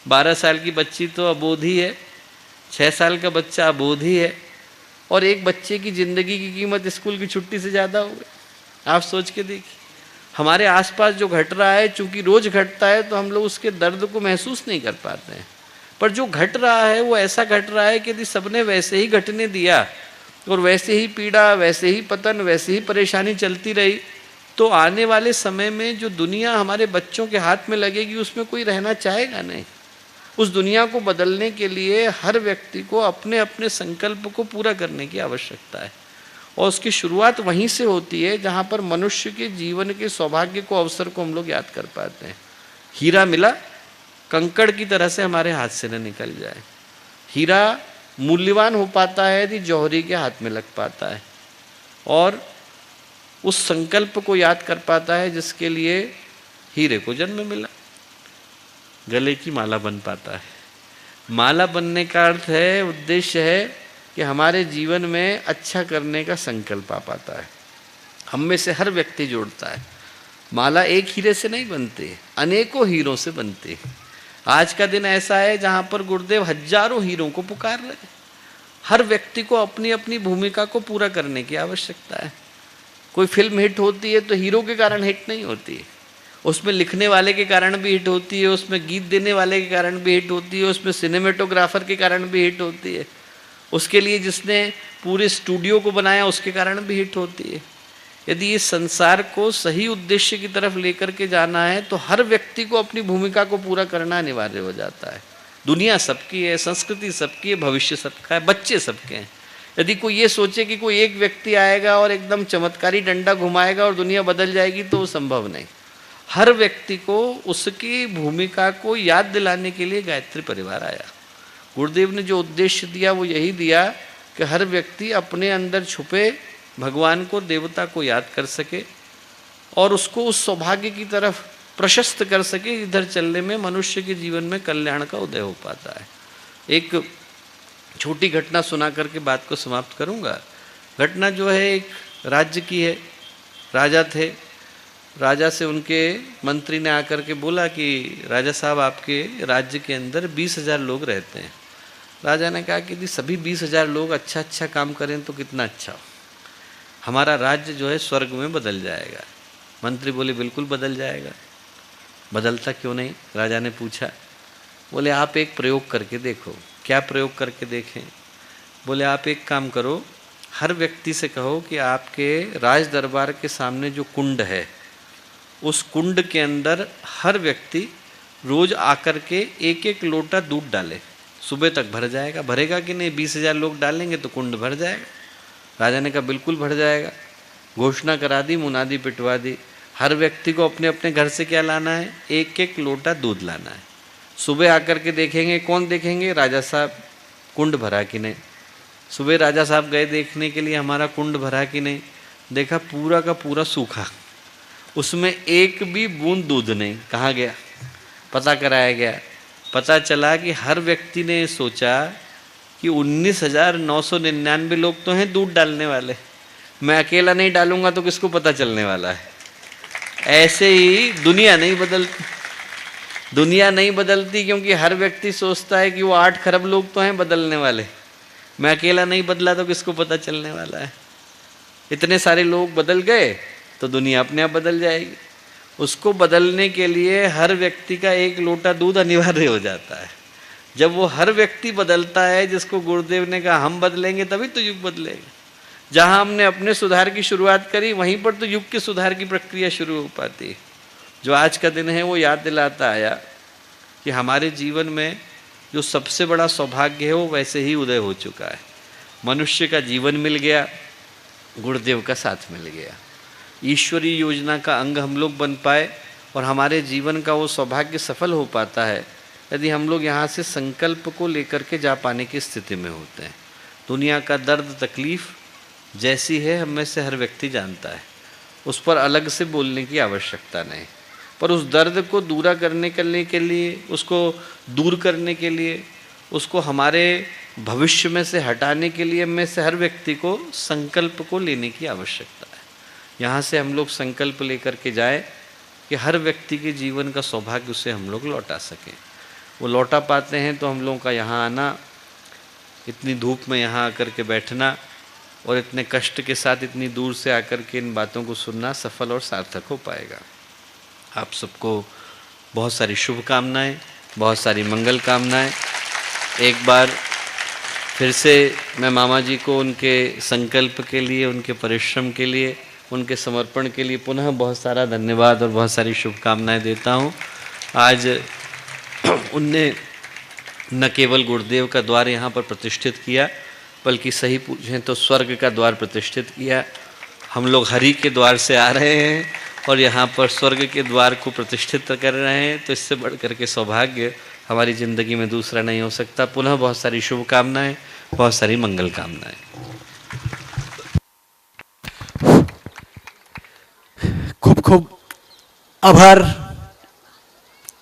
12 साल की बच्ची तो अबोधी है, 6 साल का बच्चा अबोधी है, और एक बच्चे की ज़िंदगी की कीमत स्कूल की छुट्टी से ज़्यादा हो गई। आप सोच के देखिए, हमारे आसपास जो घट रहा है, चूँकि रोज़ घटता है तो हम लोग उसके दर्द को महसूस नहीं कर पाते हैं, पर जो घट रहा है वो ऐसा घट रहा है कि यदि सबने वैसे ही घटने दिया और वैसे ही पीड़ा, वैसे ही पतन, वैसे ही परेशानी चलती रही, तो आने वाले समय में जो दुनिया हमारे बच्चों के हाथ में लगेगी उसमें कोई रहना चाहेगा नहीं। उस दुनिया को बदलने के लिए हर व्यक्ति को अपने अपने संकल्प को पूरा करने की आवश्यकता है, और उसकी शुरुआत वहीं से होती है जहाँ पर मनुष्य के जीवन के सौभाग्य को, अवसर को हम लोग याद कर पाते हैं। हीरा मिला, कंकड़ की तरह से हमारे हाथ से न निकल जाए। हीरा मूल्यवान हो पाता है यदि जौहरी के हाथ में लग पाता है और उस संकल्प को याद कर पाता है जिसके लिए हीरे को जन्म मिला। गले की माला बन पाता है। माला बनने का अर्थ है, उद्देश्य है कि हमारे जीवन में अच्छा करने का संकल्प आ पाता है। हम में से हर व्यक्ति जोड़ता है। माला एक हीरे से नहीं बनती, अनेकों हीरों से बनती है। आज का दिन ऐसा है जहाँ पर गुरुदेव हजारों हीरों को पुकार रहे हैं। हर व्यक्ति को अपनी अपनी भूमिका को पूरा करने की आवश्यकता है। कोई फिल्म हिट होती है तो हीरो के कारण हिट नहीं होती है, उसमें लिखने वाले के कारण भी हिट होती है, उसमें गीत देने वाले के कारण भी हिट होती है, उसमें सिनेमेटोग्राफर के कारण भी हिट होती है, उसके लिए जिसने पूरे स्टूडियो को बनाया उसके कारण भी हिट होती है। यदि इस संसार को सही उद्देश्य की तरफ लेकर के जाना है तो हर व्यक्ति को अपनी भूमिका को पूरा करना अनिवार्य हो जाता है। दुनिया सबकी है, संस्कृति सबकी है, भविष्य सबका है, बच्चे सबके हैं। यदि कोई ये सोचे कि कोई एक व्यक्ति आएगा और एकदम चमत्कारी डंडा घुमाएगा और दुनिया बदल जाएगी, तो वो संभव नहीं। हर व्यक्ति को उसकी भूमिका को याद दिलाने के लिए गायत्री परिवार आया। गुरुदेव ने जो उद्देश्य दिया वो यही दिया कि हर व्यक्ति अपने अंदर छुपे भगवान को, देवता को याद कर सके और उसको उस सौभाग्य की तरफ प्रशस्त कर सके। इधर चलने में मनुष्य के जीवन में कल्याण का उदय हो पाता है। एक छोटी घटना सुना करके बात को समाप्त करूंगा। घटना जो है एक राज्य की है। राजा थे, राजा से उनके मंत्री ने आकर के बोला कि राजा साहब, आपके राज्य के अंदर 20,000 लोग रहते हैं, राजा ने कहा कि यदि सभी 20,000 लोग अच्छा अच्छा काम करें तो कितना अच्छा हो, हमारा राज्य जो है स्वर्ग में बदल जाएगा। मंत्री बोले बिल्कुल बदल जाएगा। बदलता क्यों नहीं, राजा ने पूछा। बोले आप एक प्रयोग करके देखो। क्या प्रयोग करके देखें? बोले आप एक काम करो, हर व्यक्ति से कहो कि आपके राज दरबार के सामने जो कुंड है उस कुंड के अंदर हर व्यक्ति रोज आकर के एक एक लोटा दूध डाले, सुबह तक भर जाएगा। भरेगा कि नहीं? 20,000 लोग डालेंगे तो कुंड भर जाएगा। राजा ने कहा बिल्कुल भर जाएगा। घोषणा करा दी, मुनादी पिटवा दी, हर व्यक्ति को अपने अपने घर से क्या लाना है? एक एक लोटा दूध लाना है। सुबह आकर के देखेंगे, कौन देखेंगे? राजा साहब कुंड भरा कि नहीं। सुबह राजा साहब गए देखने के लिए हमारा कुंड भरा कि नहीं। देखा पूरा का पूरा सूखा, उसमें एक भी बूंद दूध नहीं। कहाँ गया? पता कराया गया। पता चला कि हर व्यक्ति ने सोचा कि 19,999 लोग तो हैं दूध डालने वाले, मैं अकेला नहीं डालूंगा तो किसको पता चलने वाला है। ऐसे ही दुनिया नहीं बदलती। दुनिया नहीं बदलती क्योंकि हर व्यक्ति सोचता है कि वो 8 खरब लोग तो हैं बदलने वाले, मैं अकेला नहीं बदला तो किसको पता चलने वाला है। इतने सारे लोग बदल गए तो दुनिया अपने आप बदल जाएगी। उसको बदलने के लिए हर व्यक्ति का एक लोटा दूध अनिवार्य हो जाता है। जब वो हर व्यक्ति बदलता है, जिसको गुरुदेव ने कहा हम बदलेंगे तभी तो युग बदलेगा। जहाँ हमने अपने सुधार की शुरुआत करी वहीं पर तो युग के सुधार की प्रक्रिया शुरू हो पाती है। जो आज का दिन है वो याद दिलाता आया कि हमारे जीवन में जो सबसे बड़ा सौभाग्य है वो वैसे ही उदय हो चुका है। मनुष्य का जीवन मिल गया, गुरुदेव का साथ मिल गया, ईश्वरीय योजना का अंग हम लोग बन पाए और हमारे जीवन का वो सौभाग्य सफल हो पाता है यदि हम लोग यहाँ से संकल्प को लेकर के जा पाने की स्थिति में होते हैं। दुनिया का दर्द तकलीफ जैसी है हम में से हर व्यक्ति जानता है, उस पर अलग से बोलने की आवश्यकता नहीं, पर उस दर्द को दूर करने के लिए, उसको दूर करने के लिए, उसको हमारे भविष्य में से हटाने के लिए में से हर व्यक्ति को संकल्प को लेने की आवश्यकता है। यहाँ से हम लोग संकल्प लेकर के जाएं कि हर व्यक्ति के जीवन का सौभाग्य उसे हम लोग लौटा सकें। वो लौटा पाते हैं तो हम लोगों का यहाँ आना, इतनी धूप में यहाँ आकर के बैठना और इतने कष्ट के साथ इतनी दूर से आकर के इन बातों को सुनना सफल और सार्थक हो पाएगा। आप सबको बहुत सारी शुभकामनाएं, बहुत सारी मंगल कामनाएं। एक बार फिर से मैं मामा जी को उनके संकल्प के लिए, उनके परिश्रम के लिए, उनके समर्पण के लिए पुनः बहुत सारा धन्यवाद और बहुत सारी शुभकामनाएं देता हूं। आज उनने न केवल गुरुदेव का द्वार यहाँ पर प्रतिष्ठित किया, बल्कि सही पूछें तो स्वर्ग का द्वार प्रतिष्ठित किया। हम लोग हरि के द्वार से आ रहे हैं और यहाँ पर स्वर्ग के द्वार को प्रतिष्ठित कर रहे हैं, तो इससे बढ़कर के सौभाग्य हमारी ज़िंदगी में दूसरा नहीं हो सकता। पुनः बहुत सारी शुभकामनाएं, बहुत सारी मंगल कामनाएं। खूब खूब आभार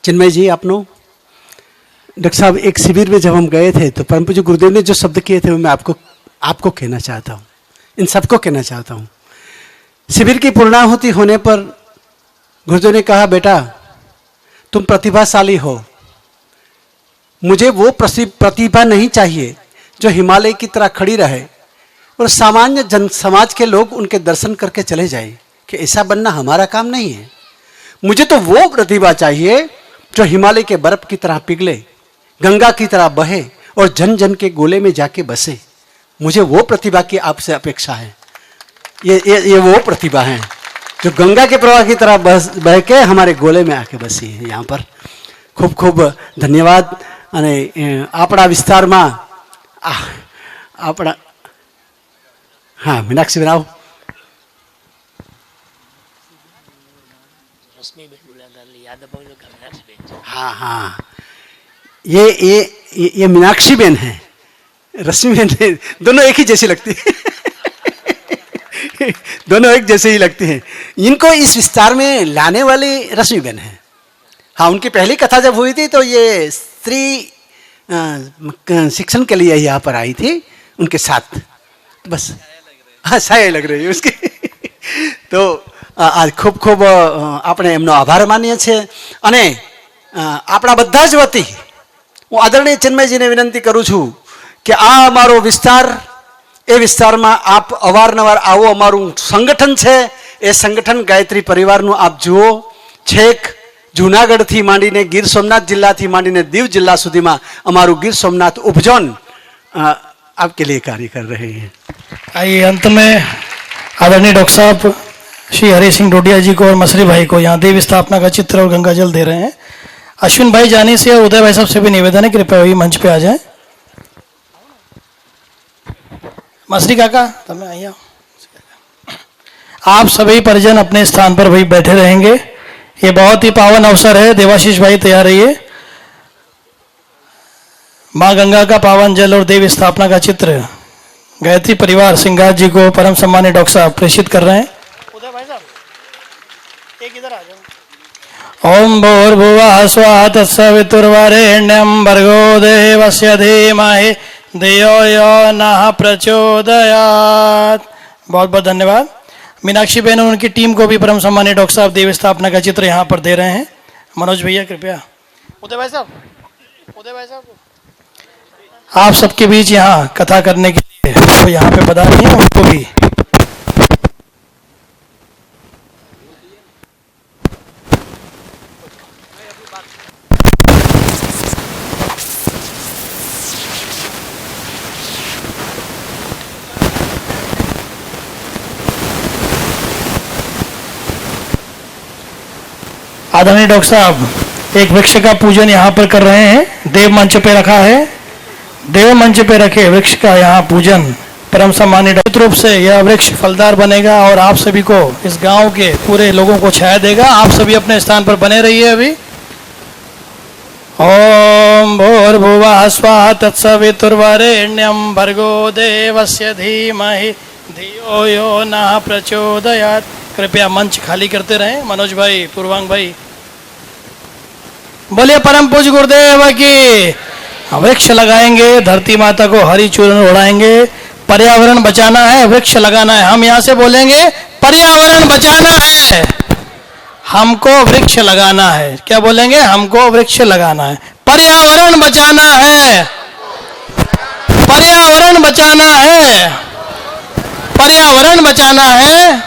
चिन्मय जी आपनो। डॉक्टर साहब, एक शिविर में जब हम गए थे तो परम पूज्य गुरुदेव ने जो शब्द किए थे वो मैं आपको कहना चाहता हूँ, इन सबको कहना चाहता हूँ। शिविर की पूर्णाहुति होने पर गुरुदेव ने कहा, बेटा तुम प्रतिभाशाली हो, मुझे वो प्रतिभा नहीं चाहिए जो हिमालय की तरह खड़ी रहे और सामान्य जन समाज के लोग उनके दर्शन करके चले जाए, कि ऐसा बनना हमारा काम नहीं है। मुझे तो वो प्रतिभा चाहिए जो हिमालय के बर्फ की तरह पिघले, गंगा की तरह बहे और जन जन के गोले में जाके बसे। मुझे वो प्रतिभा की आपसे अपेक्षा है। ये वो प्रतिभा है जो गंगा के प्रवाह की तरह बह के हमारे गोले में आके बसी है। यहाँ पर खूब खूब धन्यवाद। અને આપણા વિસ્તારમાં આપણા હા મીનાક્ષી બેન આવો। हाँ हाँ, ये मीनाक्षी बेन है, रश्मि बेन है, दोनों एक ही जैसी लगती है। दोनों एक जैसे ही लगती हैं। इनको इस विस्तार में लाने वाली रश्मि बेन है। हाँ, उनकी पहली कथा जब हुई थी तो ये स्त्री शिक्षण के लिए यहाँ पर आई थी उनके साथ, बस हाँ साया लग रही है उसकी। तो आज खूब खूब આપણે એમનો આભાર માનીએ છીએ અને આપણા બધા જ વતી હું આદરણીય ચિન્મયજીને વિનંતી કરું છું કે આ અમારો વિસ્તાર, એ વિસ્તારમાં આપ અવારનવાર આવો, અમારું સંગઠન છે, એ સંગઠન ગાયત્રી પરિવારનું આપ જુઓ. છેક જૂનાગઢથી માંડીને ગીર સોમનાથ જિલ્લાથી માંડીને દીવ જિલ્લા સુધીમાં અમારું ગીર સોમનાથ ઉપઝોન आपके लिए कार्य कर रहे हैं. आइए अंत में आदरणीय डॉक्टर साहब श्री हरि सिंह डोडिया जी को और मसरी भाई को यहाँ देवी स्थापना का चित्र और गंगा जल दे रहे हैं. अश्विन भाई जानी से और उदय भाई साहब से भी निवेदन है, कृपया वही मंच पे आ जाएं. मसरी काका तमें आइए. आप सभी परिजन अपने स्थान पर वही बैठे रहेंगे. ये बहुत ही पावन अवसर है. देवाशीष भाई तैयार रहिए. माँ गंगा का पावन जल और देवी स्थापना का चित्र गायत्री परिवार सिंगार जी को परम सम्मानित डॉक्टर साहब प्रेषित कर रहे हैं. उदय भाई साहब एक इधर आ जाओ. ओम भूर्भुवः स्वः तत्सवितुर्वरेण्यं भर्गो देवस्य धीमहि धियो यो नः प्रचोदयात्. बहुत बहुत धन्यवाद. मीनाक्षी बहन और उनकी टीम को भी परम सम्मानित डॉक्टर साहब देवी स्थापना का चित्र यहाँ पर दे रहे हैं. मनोज भैया कृपया. उदय भाई साहब आप सबके बीच यहाँ कथा करने के लिए वो यहाँ पे पधारे हैं, उनको भी आदरणीय डॉक्टर साहब एक वृक्ष का पूजन यहाँ पर कर रहे हैं. देव मंच पे रखा है. देव मंच पे रखे वृक्ष का यहाँ पूजन परम सम्मानित रूप से यह वृक्ष फलदार बनेगा और आप सभी को, इस गांव के पूरे लोगों को छाया देगा. आप सभी अपने स्थान पर बने रहिए. अभी ओम भूर्भुवः स्वः तत्सवितुर्वरेण्यं भर्गो देवस्य धीमहि धियो यो नः प्रचोदयात्. कृपया मंच खाली करते रहें. मनोज भाई, पूर्वांग भाई, बोलिए परम पूज्य गुरुदेव की. वृक्ष लगाएंगे, धरती माता को हरी चूर्ण उड़ाएंगे. पर्यावरण बचाना है, वृक्ष लगाना है. हम यहाँ से बोलेंगे पर्यावरण बचाना है, हमको वृक्ष लगाना है. क्या बोलेंगे? हमको वृक्ष लगाना है. पर्यावरण बचाना है, पर्यावरण बचाना है, पर्यावरण बचाना है.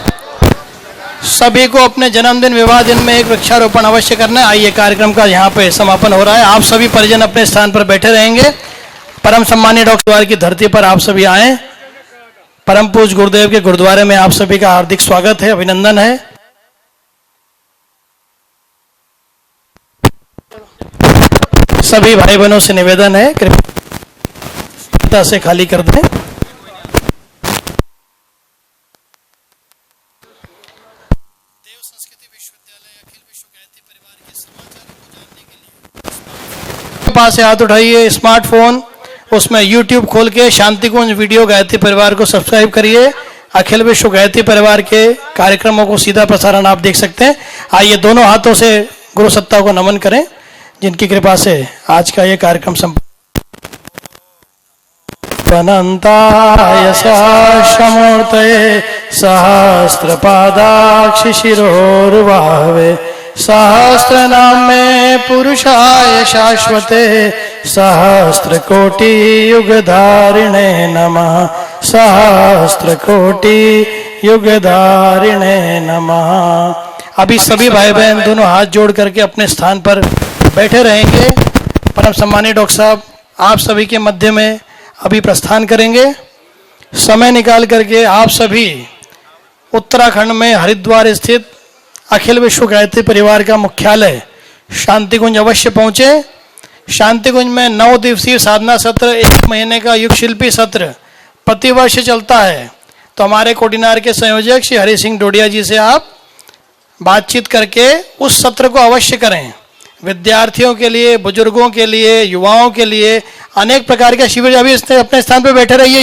सभी को अपने जन्मदिन, विवाह दिन में एक वृक्षारोपण अवश्य करना है. आइए कार्यक्रम का यहाँ पे समापन हो रहा है. आप सभी परिजन अपने स्थान पर बैठे रहेंगे. परम सम्मानीय डॉक्टर द्वार की धरती पर आप सभी आए. परम पूज्य गुरुदेव के गुरुद्वारे में आप सभी का हार्दिक स्वागत है, अभिनंदन है. सभी भाई बहनों से निवेदन है कृपया से खाली कर दें. पास से हाथ उठाइए. स्मार्टफोन, उसमें YouTube खोल के शांति कुंज वीडियो गायत्री परिवार को सब्सक्राइब करिए. अखिल विश्व गायत्री परिवार के कार्यक्रमों को सीधा प्रसारण आप देख सकते हैं. आइए दोनों हाथों से गुरु सत्ता को नमन करें, जिनकी कृपा से आज का ये कार्यक्रम अनंताय सहस्रमूर्तये सहस्रपादाक्षि शिरोर्भावे सहस्रनामे पुरुषाय शाश्वते सहस्रकोटि युगधारिणे नमः. सहस्रकोटि युगधारिणे नमः. अभी सभी भाई बहन दोनों हाथ जोड़ करके अपने स्थान पर बैठे रहेंगे. परम सम्मानीय डॉक्टर साहब आप सभी के मध्य में अभी प्रस्थान करेंगे. समय निकाल करके आप सभी उत्तराखंड में हरिद्वार स्थित अखिल विश्व गायत्री परिवार का मुख्यालय शांति कुंज अवश्य पहुंचे. शांति कुंज में 9 दिवसीय साधना सत्र, 1 महीने का युग शिल्पी सत्र प्रतिवर्ष चलता है. तो हमारे कोडिनार के संयोजक श्री हरि सिंह डोडिया जी से आप बातचीत करके उस सत्र को अवश्य करें. विद्यार्थियों के लिए, बुजुर्गों के लिए, युवाओं के लिए अनेक प्रकार के शिविर. अभी अपने स्थान पर बैठे रहिए.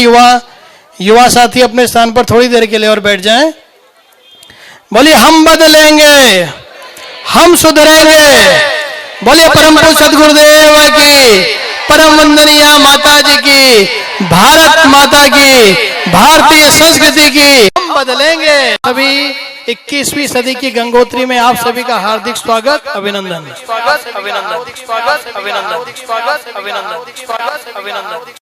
युवा साथी अपने स्थान पर थोड़ी देर के लिए और बैठ जाएं. बोलिए हम बदलेंगे, हम सुधरेंगे. बोलिए परम पूज्य सद्गुरुदेव की, परम वंदनीय माता जी की, भारत माता की, भारतीय संस्कृति की. हम बदलेंगे. अभी 21वीं सदी की गंगोत्री में आप सभी का हार्दिक स्वागत, अभिनंदन. स्वागत, अभिनंदन, स्वागत, अभिनंदन, स्वागत, अभिनंदन, स्वागत, अभिनंदन.